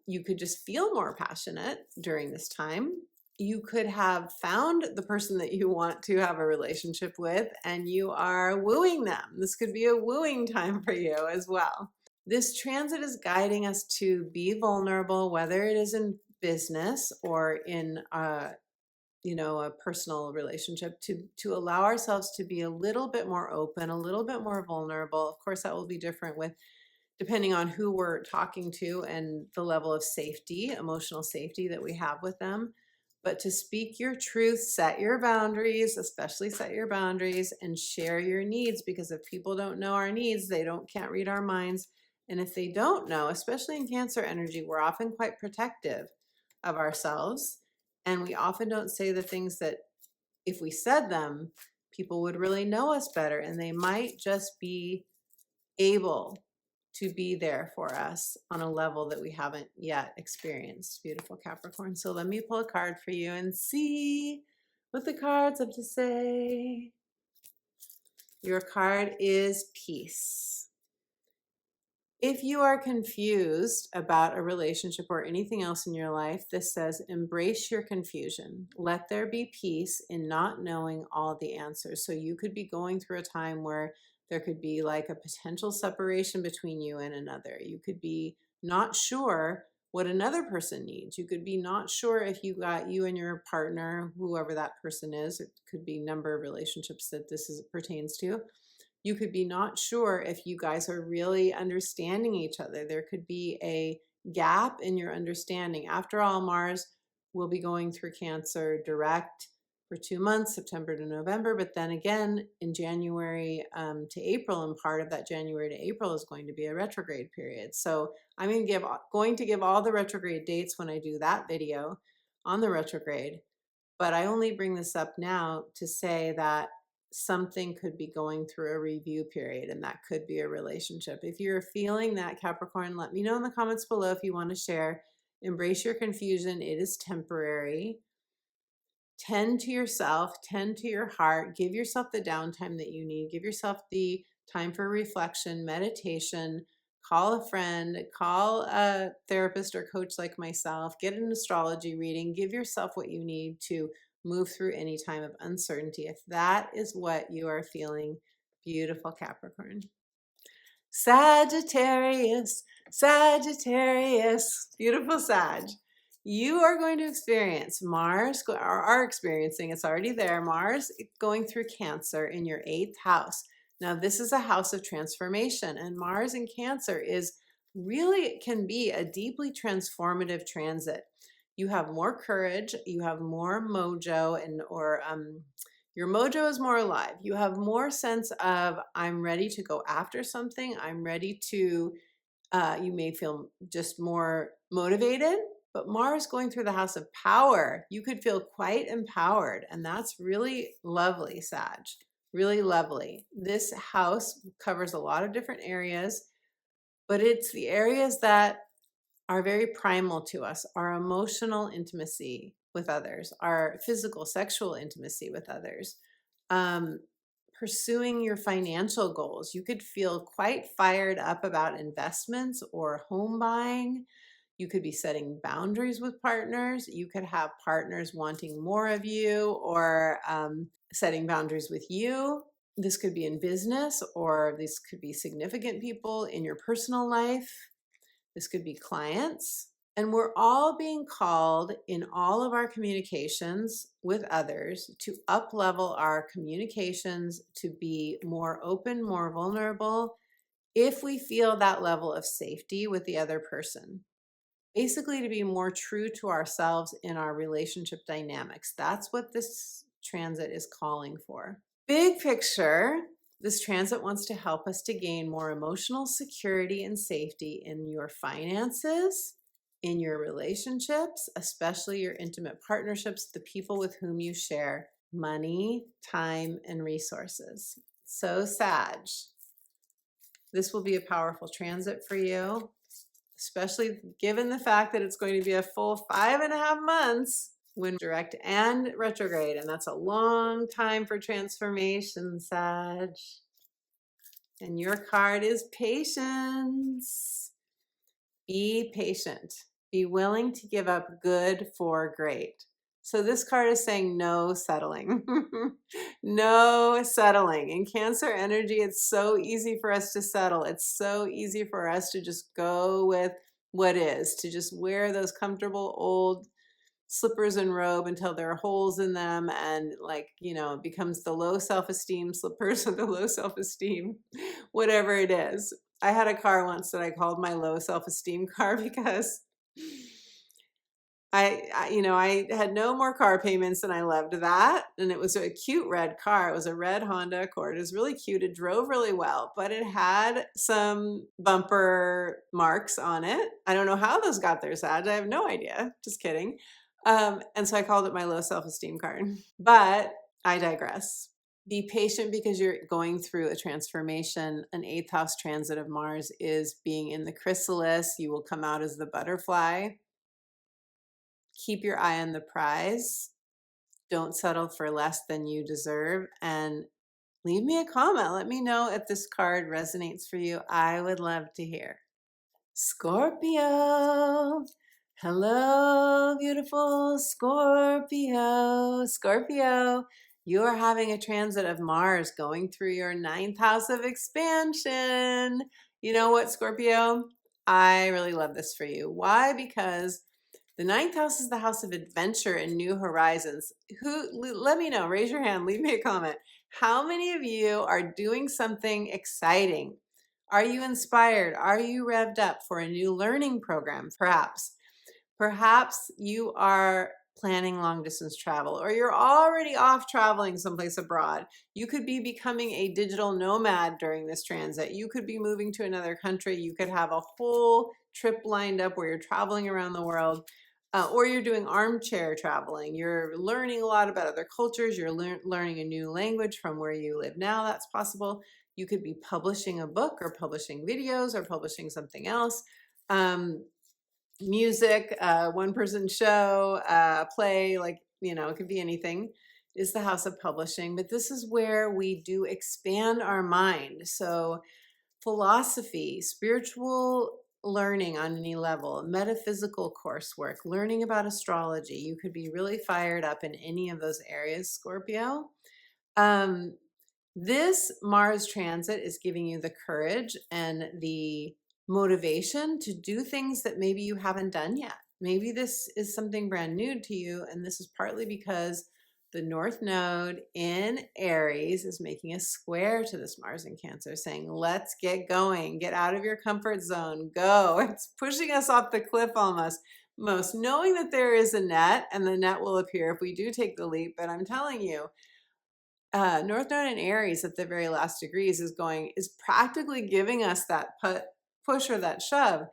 You could just feel more passionate during this time. You could have found the person that you want to have a relationship with, and you are wooing them. This could be a wooing time for you as well. This transit is guiding us to be vulnerable, whether it is in business or in a personal relationship, to allow ourselves to be a little bit more open, a little bit more vulnerable. Of course, that will be different depending on who we're talking to and the level of safety, emotional safety that we have with them. But to speak your truth, set your boundaries, especially set your boundaries, and share your needs, because if people don't know our needs, they can't read our minds. And if they don't know, especially in Cancer energy, we're often quite protective of ourselves. And we often don't say the things that, if we said them, people would really know us better, and they might just be able to be there for us on a level that we haven't yet experienced. Beautiful Capricorn. So let me pull a card for you and see what the cards have to say. Your card is Peace. If you are confused about a relationship or anything else in your life, this says, embrace your confusion. Let there be peace in not knowing all the answers. So you could be going through a time where There could be like a potential separation between you and another. You could be not sure what another person needs. You could be not sure if you and your partner, whoever that person is, it could be number of relationships that pertains to. You could be not sure if you guys are really understanding each other. There could be a gap in your understanding. After all, Mars will be going through Cancer direct for 2 months, September to November, but then again in January to April, and part of that January to April is going to be a retrograde period. So I'm going to give all the retrograde dates when I do that video on the retrograde, but I only bring this up now to say that something could be going through a review period, and that could be a relationship. If you're feeling that, Capricorn, let me know in the comments below if you want to share. Embrace your confusion. It is temporary. Tend to yourself, tend to your heart, give yourself the downtime that you need, give yourself the time for reflection, meditation, call a friend, call a therapist or coach like myself, get an astrology reading, give yourself what you need to move through any time of uncertainty. If that is what you are feeling, beautiful Capricorn. Sagittarius, Sagittarius, beautiful Sag. You are going to experience Mars, or are experiencing, it's already there, Mars going through Cancer in your 8th house. Now, this is a house of transformation, and Mars in Cancer can be a deeply transformative transit. You have more courage, you have more mojo, your mojo is more alive. You have more sense of, I'm ready to go after something. I'm ready to, you may feel just more motivated, but Mars going through the house of power, you could feel quite empowered. And that's really lovely, Sag, really lovely. This house covers a lot of different areas, but it's the areas that are very primal to us, our emotional intimacy with others, our physical, sexual intimacy with others, pursuing your financial goals. You could feel quite fired up about investments or home buying. You could be setting boundaries with partners. You could have partners wanting more of you, or setting boundaries with you. This could be in business, or this could be significant people in your personal life. This could be clients. And we're all being called in all of our communications with others to up-level our communications, to be more open, more vulnerable, if we feel that level of safety with the other person. Basically, to be more true to ourselves in our relationship dynamics. That's what this transit is calling for. Big picture, this transit wants to help us to gain more emotional security and safety in your finances, in your relationships, especially your intimate partnerships, the people with whom you share money, time, and resources. So, Sag, this will be a powerful transit for you, especially given the fact that it's going to be a full 5.5 months when direct and retrograde, and that's a long time for transformation, Sag. And your card is patience. Be patient. Be willing to give up good for great. So this card is saying no settling. No settling. In Cancer energy, it's so easy for us to settle. It's so easy for us to just go with what is, to just wear those comfortable old slippers and robe until there are holes in them, and it becomes the low self-esteem slippers or the low self-esteem, whatever it is. I had a car once that I called my low self-esteem car because I had no more car payments, and I loved that. And it was a cute red car. It was a red Honda Accord. It was really cute. It drove really well, but it had some bumper marks on it. I don't know how those got there, Sag. I have no idea. Just kidding. And so I called it my low self-esteem card. But I digress. Be patient because you're going through a transformation. An 8th house transit of Mars is being in the chrysalis. You will come out as the butterfly. Keep your eye on the prize. Don't settle for less than you deserve. And leave me a comment. Let me know if this card resonates for you. I would love to hear. Scorpio. Hello, beautiful Scorpio. Scorpio, You are having a transit of Mars going through your ninth house of expansion. You know what, Scorpio? I really love this for you. Why? Because the ninth house is the house of adventure and new horizons. Let me know, raise your hand, leave me a comment. How many of you are doing something exciting? Are you inspired? Are you revved up for a new learning program, perhaps? Perhaps you are planning long distance travel, or you're already off traveling someplace abroad. You could be becoming a digital nomad during this transit. You could be moving to another country. You could have a whole trip lined up where you're traveling around the world. Or you're doing armchair traveling. You're learning a lot about other cultures. You're learning a new language from where you live now. That's possible. You could be publishing a book or publishing videos or publishing something else. Music, one person show, play, like, it could be anything, is the house of publishing. But this is where we do expand our mind. So philosophy, spiritual learning on any level, metaphysical coursework, learning about astrology. You could be really fired up in any of those areas, Scorpio. This Mars transit is giving you the courage and the motivation to do things that maybe you haven't done yet. Maybe this is something brand new to you, and this is partly because the North Node in Aries is making a square to this Mars in Cancer, saying, let's get going, get out of your comfort zone, go. It's pushing us off the cliff almost. Knowing that there is a net, and the net will appear if we do take the leap. But I'm telling you, North Node in Aries at the very last degrees is practically giving us that push or that shove.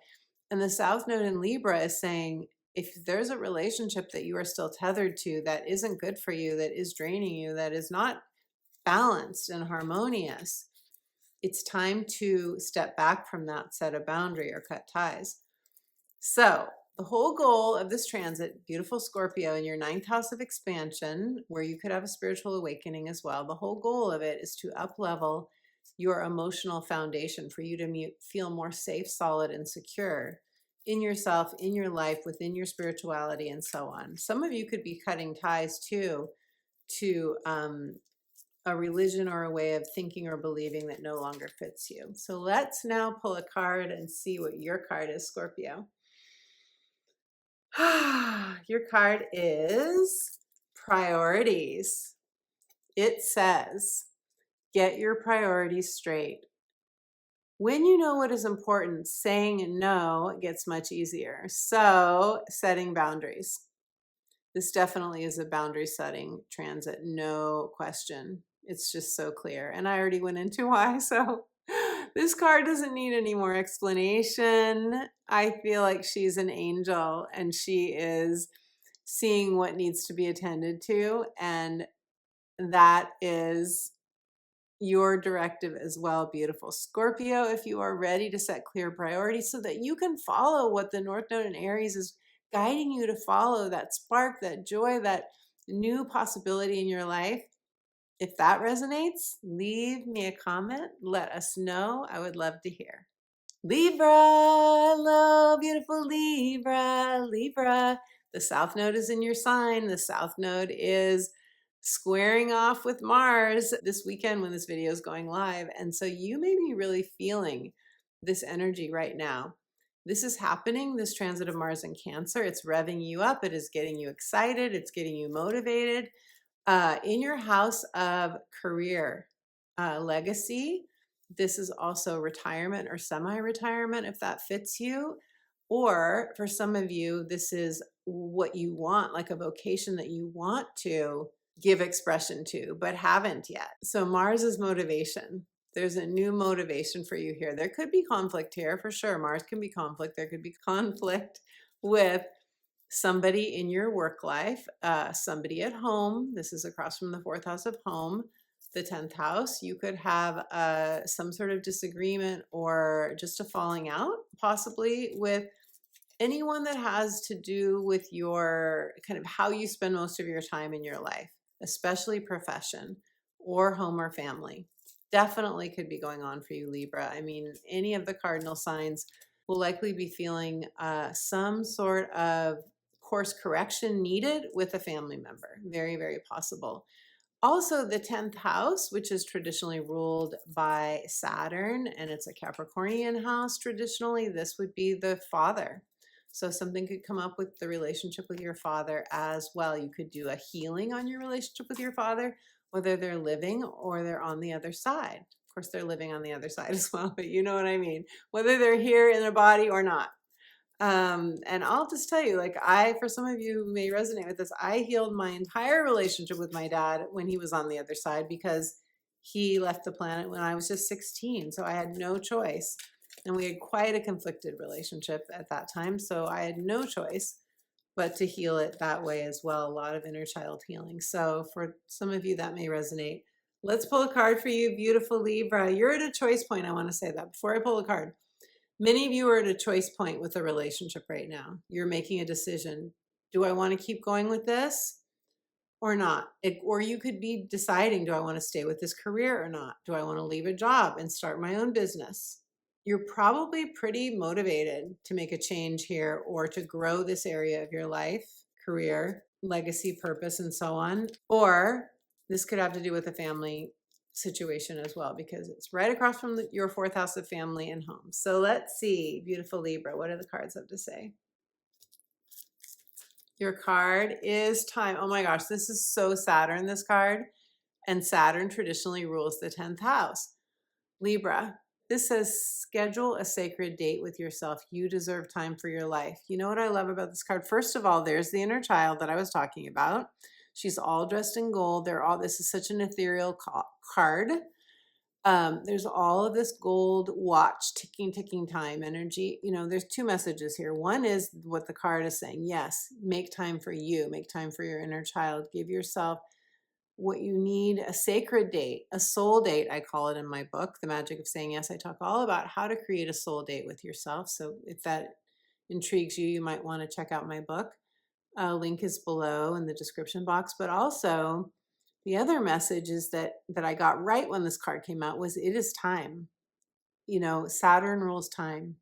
And the South Node in Libra is saying, if there's a relationship that you are still tethered to that isn't good for you, that is draining you, that is not balanced and harmonious, it's time to step back from that, set a boundary, or cut ties. So the whole goal of this transit, beautiful Scorpio, in your ninth house of expansion, where you could have a spiritual awakening as well, the whole goal of it is to up-level your emotional foundation for you to feel more safe, solid, and secure in yourself, in your life, within your spirituality, and so on. Some of you could be cutting ties too to a religion or a way of thinking or believing that no longer fits you. So let's now pull a card and see what your card is, Scorpio. Your card is priorities. It says, get your priorities straight. When you know what is important, saying no gets much easier. So, setting boundaries. This definitely is a boundary setting transit, no question. It's just so clear. And I already went into why, so this card doesn't need any more explanation. I feel like she's an angel and she is seeing what needs to be attended to. And that is your directive as well, beautiful Scorpio, if you are ready to set clear priorities so that you can follow what the North Node in Aries is guiding you to follow, that spark, that joy, that new possibility in your life. If that resonates, leave me a comment. Let us know. I would love to hear. Libra, hello, beautiful Libra. Libra, the South Node is in your sign. The South Node is squaring off with Mars this weekend when this video is going live. And so you may be really feeling this energy right now. This is happening, this transit of Mars in Cancer. It's revving you up. It is getting you excited. It's getting you motivated. In your house of career, legacy, this is also retirement or semi-retirement if that fits you. Or for some of you, this is what you want, like a vocation that you want to give expression to, but haven't yet. So Mars is motivation. There's a new motivation for you here. There could be conflict here for sure. Mars can be conflict. There could be conflict with somebody in your work life, somebody at home. This is across from the fourth house of home, the 10th house. You could have some sort of disagreement or just a falling out, possibly with anyone that has to do with your kind of how you spend most of your time in your life, especially profession or home or family. Definitely could be going on for you, Libra. I mean, any of the cardinal signs will likely be feeling some sort of course correction needed with a family member. Very, very possible. Also, the 10th house, which is traditionally ruled by Saturn, and it's a Capricornian house traditionally, this would be the father. So something could come up with the relationship with your father as well. You could do a healing on your relationship with your father, whether they're living or they're on the other side. Of course, they're living on the other side as well, but you know what I mean. Whether they're here in a body or not. And I'll just tell you, like, for some of you who may resonate with this, I healed my entire relationship with my dad when he was on the other side because he left the planet when I was just 16. So I had no choice. And we had quite a conflicted relationship at that time. So I had no choice but to heal it that way as well. A lot of inner child healing. So for some of you that may resonate, let's pull a card for you, beautiful Libra. You're at a choice point. I want to say that before I pull a card. Many of you are at a choice point with a relationship right now. You're making a decision. Do I want to keep going with this or not? Or you could be deciding, do I want to stay with this career or not? Do I want to leave a job and start my own business? You're probably pretty motivated to make a change here or to grow this area of your life, career, legacy, purpose, and so on. Or this could have to do with a family situation as well, because it's right across from your 4th house of family and home. So let's see, beautiful Libra, what do the cards have to say? Your card is time. Oh my gosh, this is so Saturn, this card. And Saturn traditionally rules the 10th house. Libra, this says schedule a sacred date with yourself. You deserve time for your life. You know what I love about this card? First of all, there's the inner child that I was talking about. She's all dressed in gold. This is such an ethereal card. There's all of this gold watch, ticking time energy. You know, there's 2 messages here. One is what the card is saying. Yes, make time for you, make time for your inner child. Give yourself what you need, a sacred date, a soul date, I call it in my book, The Magic of Saying Yes. I talk all about how to create a soul date with yourself. So if that intrigues you, you might want to check out my book. Link is below in the description box. But also, the other message is that I got right when this card came out was it is time. You know, Saturn rules time.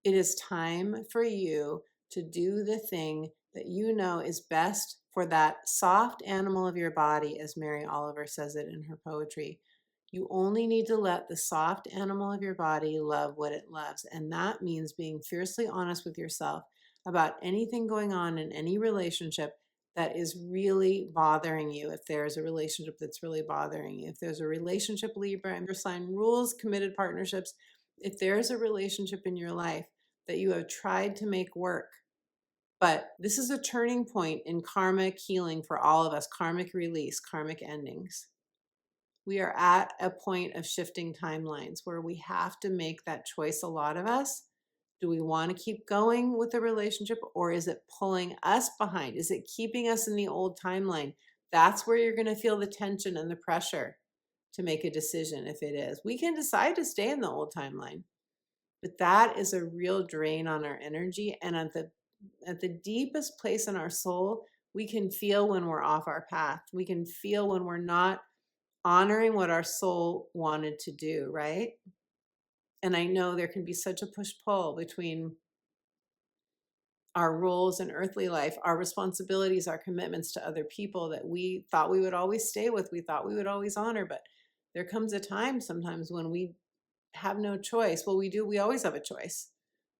It is time for you to do the thing that you know is best for that soft animal of your body, as Mary Oliver says it in her poetry. You only need to let the soft animal of your body love what it loves. And that means being fiercely honest with yourself about anything going on in any relationship that is really bothering you. If there's a relationship that's really bothering you, if there's a relationship, Libra, and your sign rules committed partnerships, if there's a relationship in your life that you have tried to make work, but this is a turning point in karmic healing for all of us, karmic release, karmic endings. We are at a point of shifting timelines where we have to make that choice, a lot of us. Do we want to keep going with the relationship, or is it pulling us behind? Is it keeping us in the old timeline? That's where you're going to feel the tension and the pressure to make a decision if it is. We can decide to stay in the old timeline, but that is a real drain on our energy. And at the deepest place in our soul, we can feel when we're off our path. We can feel when we're not honoring what our soul wanted to do, right? And I know there can be such a push-pull between our roles in earthly life, our responsibilities, our commitments to other people that we thought we would always stay with, we thought we would always honor. But there comes a time sometimes when we have no choice. Well, we always have a choice.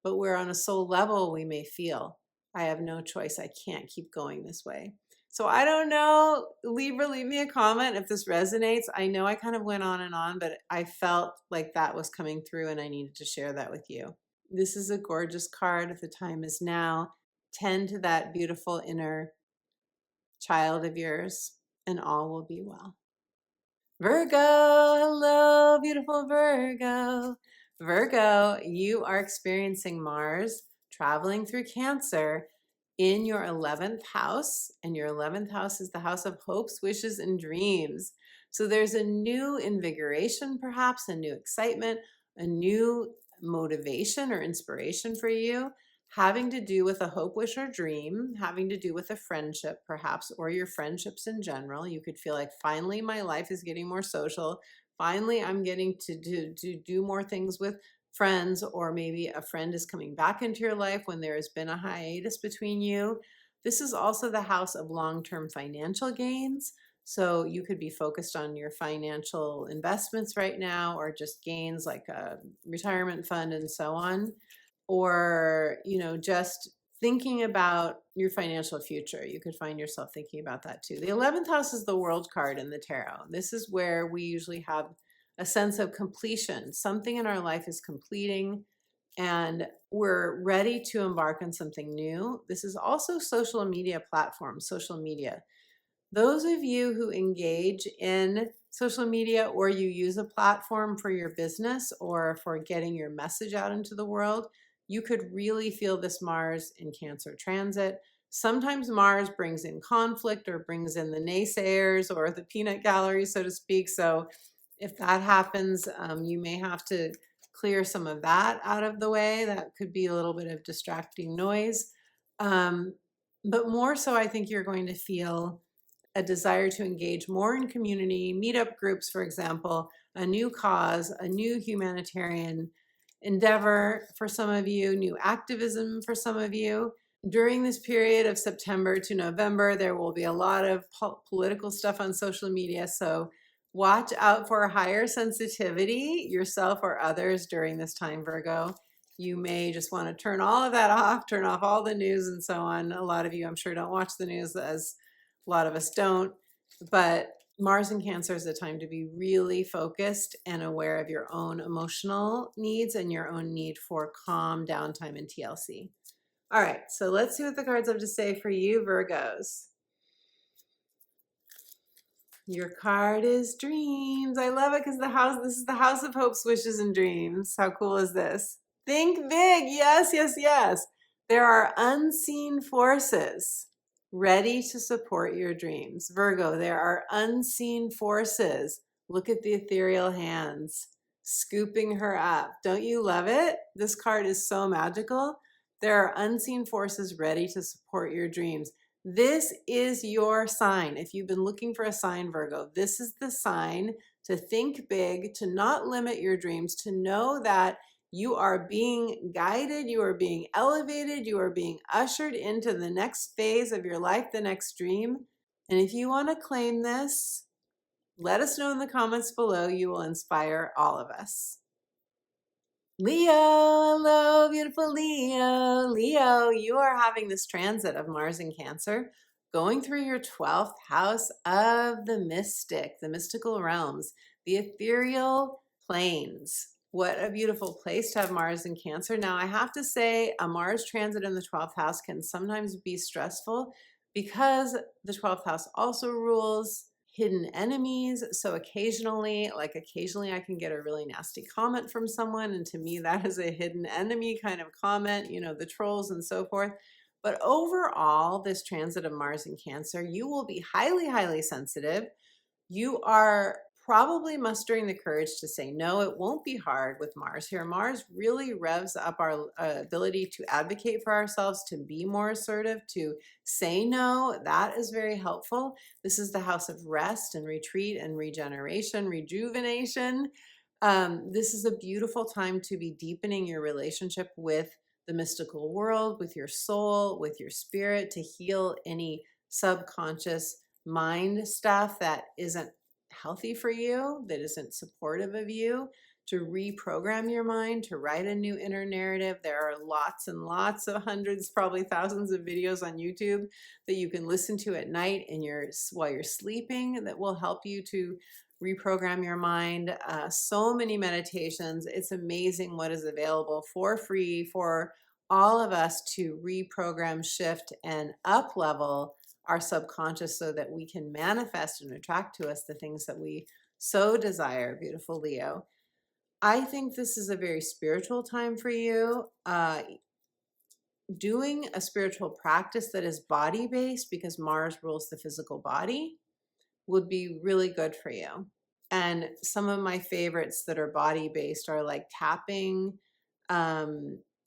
But where on a soul level, we may feel, I have no choice. I can't keep going this way. So I don't know, Libra, leave me a comment if this resonates. I know I kind of went on, but I felt like that was coming through and I needed to share that with you. This is a gorgeous card. The time is now. Tend to that beautiful inner child of yours and all will be well. Virgo, hello, beautiful Virgo. Virgo, you are experiencing Mars traveling through Cancer in your 11th house, and your 11th house is the house of hopes, wishes, and dreams. So there's a new invigoration, perhaps a new excitement, a new motivation or inspiration for you, having to do with a hope, wish, or dream, having to do with a friendship, perhaps, or your friendships in general. You could feel like, finally, my life is getting more social. Finally, I'm getting to do more things with friends, or maybe a friend is coming back into your life when there has been a hiatus between you. This is also the house of long-term financial gains. So you could be focused on your financial investments right now, or just gains like a retirement fund and so on, or, just thinking about your financial future. You could find yourself thinking about that too. The 11th house is the world card in the tarot. This is where we usually have a sense of completion. Something in our life is completing and we're ready to embark on something new. This is also social media platforms, social media. Those of you who engage in social media, or you use a platform for your business or for getting your message out into the world, you could really feel this Mars in Cancer transit. Sometimes Mars brings in conflict or brings in the naysayers or the peanut gallery, so to speak. So if that happens, you may have to clear some of that out of the way. That could be a little bit of distracting noise. But more so, I think you're going to feel a desire to engage more in community, meetup groups, for example, a new cause, a new humanitarian endeavor for some of you, new activism for some of you. During this period of September to November, there will be a lot of political stuff on social media. So watch out for higher sensitivity, yourself or others, during this time, Virgo. You may just want to turn all of that off, turn off all the news and so on. A lot of you, I'm sure, don't watch the news, as a lot of us don't. But Mars in Cancer is a time to be really focused and aware of your own emotional needs and your own need for calm, downtime, and TLC. All right, so let's see what the cards have to say for you, Virgos. Your card is dreams. I love it because this is the house of hopes, wishes, and dreams. How cool is this? Think big. Yes, yes, yes. There are unseen forces ready to support your dreams. Virgo, there are unseen forces. Look at the ethereal hands scooping her up. Don't you love it? This card is so magical. There are unseen forces ready to support your dreams. This is your sign. If you've been looking for a sign, Virgo, this is the sign to think big, to not limit your dreams, to know that you are being guided, you are being elevated, you are being ushered into the next phase of your life, the next dream. And if you want to claim this, let us know in the comments below. You will inspire all of us. Leo, hello, beautiful Leo. Leo, you are having this transit of Mars in Cancer going through your 12th house of the mystic, the mystical realms, the ethereal planes. What a beautiful place to have Mars in Cancer. Now, I have to say, a Mars transit in the 12th house can sometimes be stressful because the 12th house also rules hidden enemies. So occasionally I can get a really nasty comment from someone, and to me that is a hidden enemy kind of comment, the trolls and so forth. But overall, this transit of Mars in Cancer, you will be highly, highly sensitive. You are probably mustering the courage to say no. It won't be hard with Mars here. Mars really revs up our ability to advocate for ourselves, to be more assertive, to say no. That is very helpful. This is the house of rest and retreat and regeneration, rejuvenation. This is a beautiful time to be deepening your relationship with the mystical world, with your soul, with your spirit, to heal any subconscious mind stuff that isn't healthy for you, that isn't supportive of you, to reprogram your mind, to write a new inner narrative. There are lots and lots of hundreds, probably thousands of videos on YouTube that you can listen to at night while you're sleeping that will help you to reprogram your mind. So many meditations. It's amazing what is available for free for all of us to reprogram, shift, and up level our subconscious so that we can manifest and attract to us the things that we so desire, beautiful Leo. I think this is a very spiritual time for you. Doing a spiritual practice that is body-based, because Mars rules the physical body, would be really good for you. And some of my favorites that are body-based are like tapping,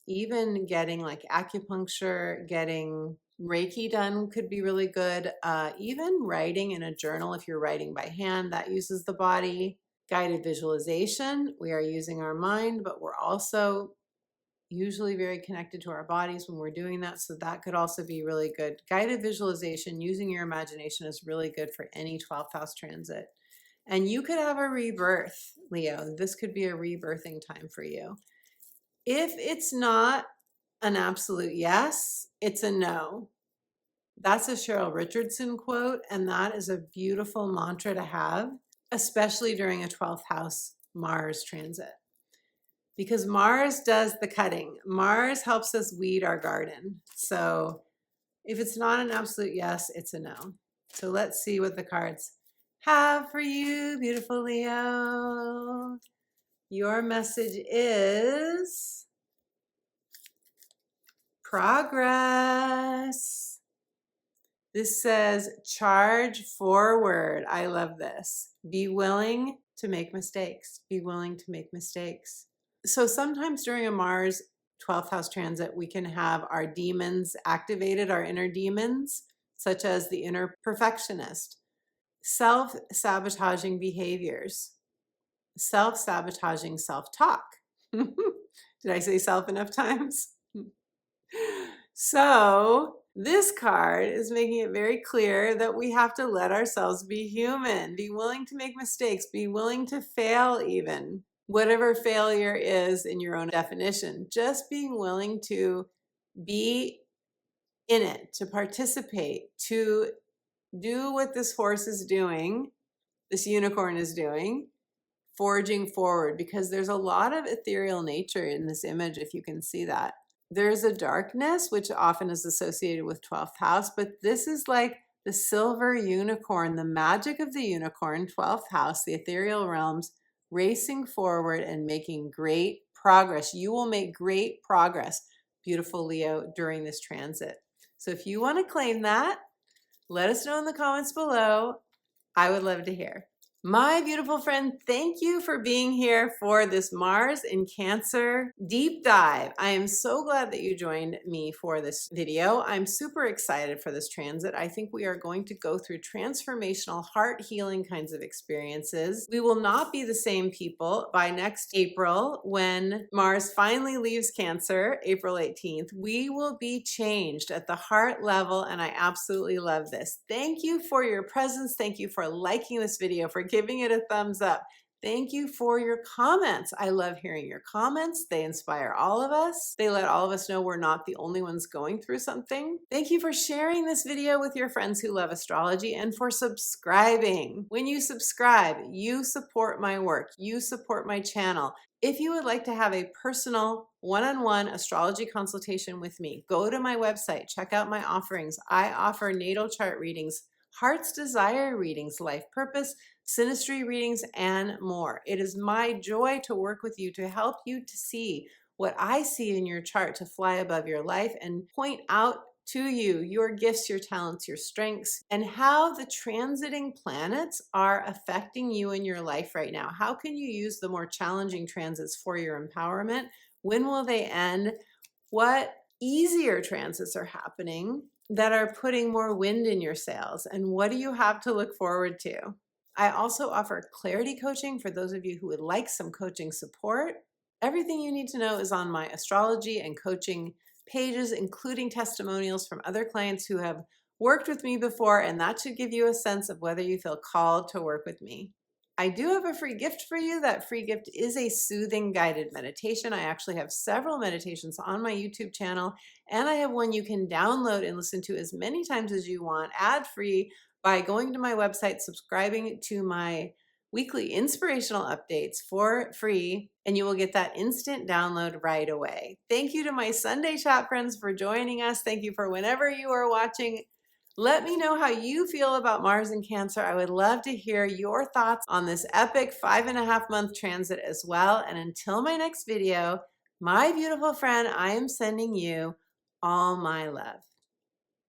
even getting like acupuncture, getting Reiki done could be really good. Even writing in a journal, if you're writing by hand, that uses the body. Guided visualization, we are using our mind, but we're also usually very connected to our bodies when we're doing that. So that could also be really good. Guided visualization, using your imagination, is really good for any 12th house transit. And you could have a rebirth, Leo. This could be a rebirthing time for you. If it's not an absolute yes, it's a no. That's a Cheryl Richardson quote, and that is a beautiful mantra to have, especially during a 12th house Mars transit. Because Mars does the cutting. Mars helps us weed our garden. So if it's not an absolute yes, it's a no. So let's see what the cards have for you, beautiful Leo. Your message is progress. This says charge forward. I love this. Be willing to make mistakes. Be willing to make mistakes. So sometimes during a Mars 12th house transit, we can have our demons activated, our inner demons, such as the inner perfectionist, self-sabotaging behaviors, self-sabotaging self-talk. Did I say self enough times? So this card is making it very clear that we have to let ourselves be human, be willing to make mistakes, be willing to fail even. Whatever failure is in your own definition, just being willing to be in it, to participate, to do what this horse is doing, this unicorn is doing, forging forward, because there's a lot of ethereal nature in this image, if you can see that. There's a darkness, which often is associated with 12th house, but this is like the silver unicorn, the magic of the unicorn, 12th house, the ethereal realms, racing forward and making great progress. You will make great progress, beautiful Leo, during this transit. So if you want to claim that, let us know in the comments below. I would love to hear. My beautiful friend, thank you for being here for this Mars in Cancer deep dive. I am so glad that you joined me for this video. I'm super excited for this transit. I think we are going to go through transformational, heart healing kinds of experiences. We will not be the same people by next April when Mars finally leaves Cancer, April 18th. We will be changed at the heart level, and I absolutely love this. Thank you for your presence. Thank you for liking this video, for giving it a thumbs up. Thank you for your comments. I love hearing your comments. They inspire all of us. They let all of us know we're not the only ones going through something. Thank you for sharing this video with your friends who love astrology, and for subscribing. When you subscribe, you support my work. You support my channel. If you would like to have a personal one-on-one astrology consultation with me, go to my website, check out my offerings. I offer natal chart readings, heart's desire readings, life purpose, synastry readings, and more. It is my joy to work with you, to help you to see what I see in your chart, to fly above your life and point out to you your gifts, your talents, your strengths, and how the transiting planets are affecting you in your life right now. How can you use the more challenging transits for your empowerment? When will they end? What easier transits are happening that are putting more wind in your sails? And what do you have to look forward to? I also offer clarity coaching for those of you who would like some coaching support. Everything you need to know is on my astrology and coaching pages, including testimonials from other clients who have worked with me before, and that should give you a sense of whether you feel called to work with me. I do have a free gift for you. That free gift is a soothing guided meditation. I actually have several meditations on my YouTube channel, and I have one you can download and listen to as many times as you want, ad-free, by going to my website, subscribing to my weekly inspirational updates for free, and you will get that instant download right away. Thank you to my Sunday chat friends for joining us. Thank you for whenever you are watching. Let me know how you feel about Mars in Cancer. I would love to hear your thoughts on this epic 5.5-month transit as well. And until my next video, my beautiful friend, I am sending you all my love.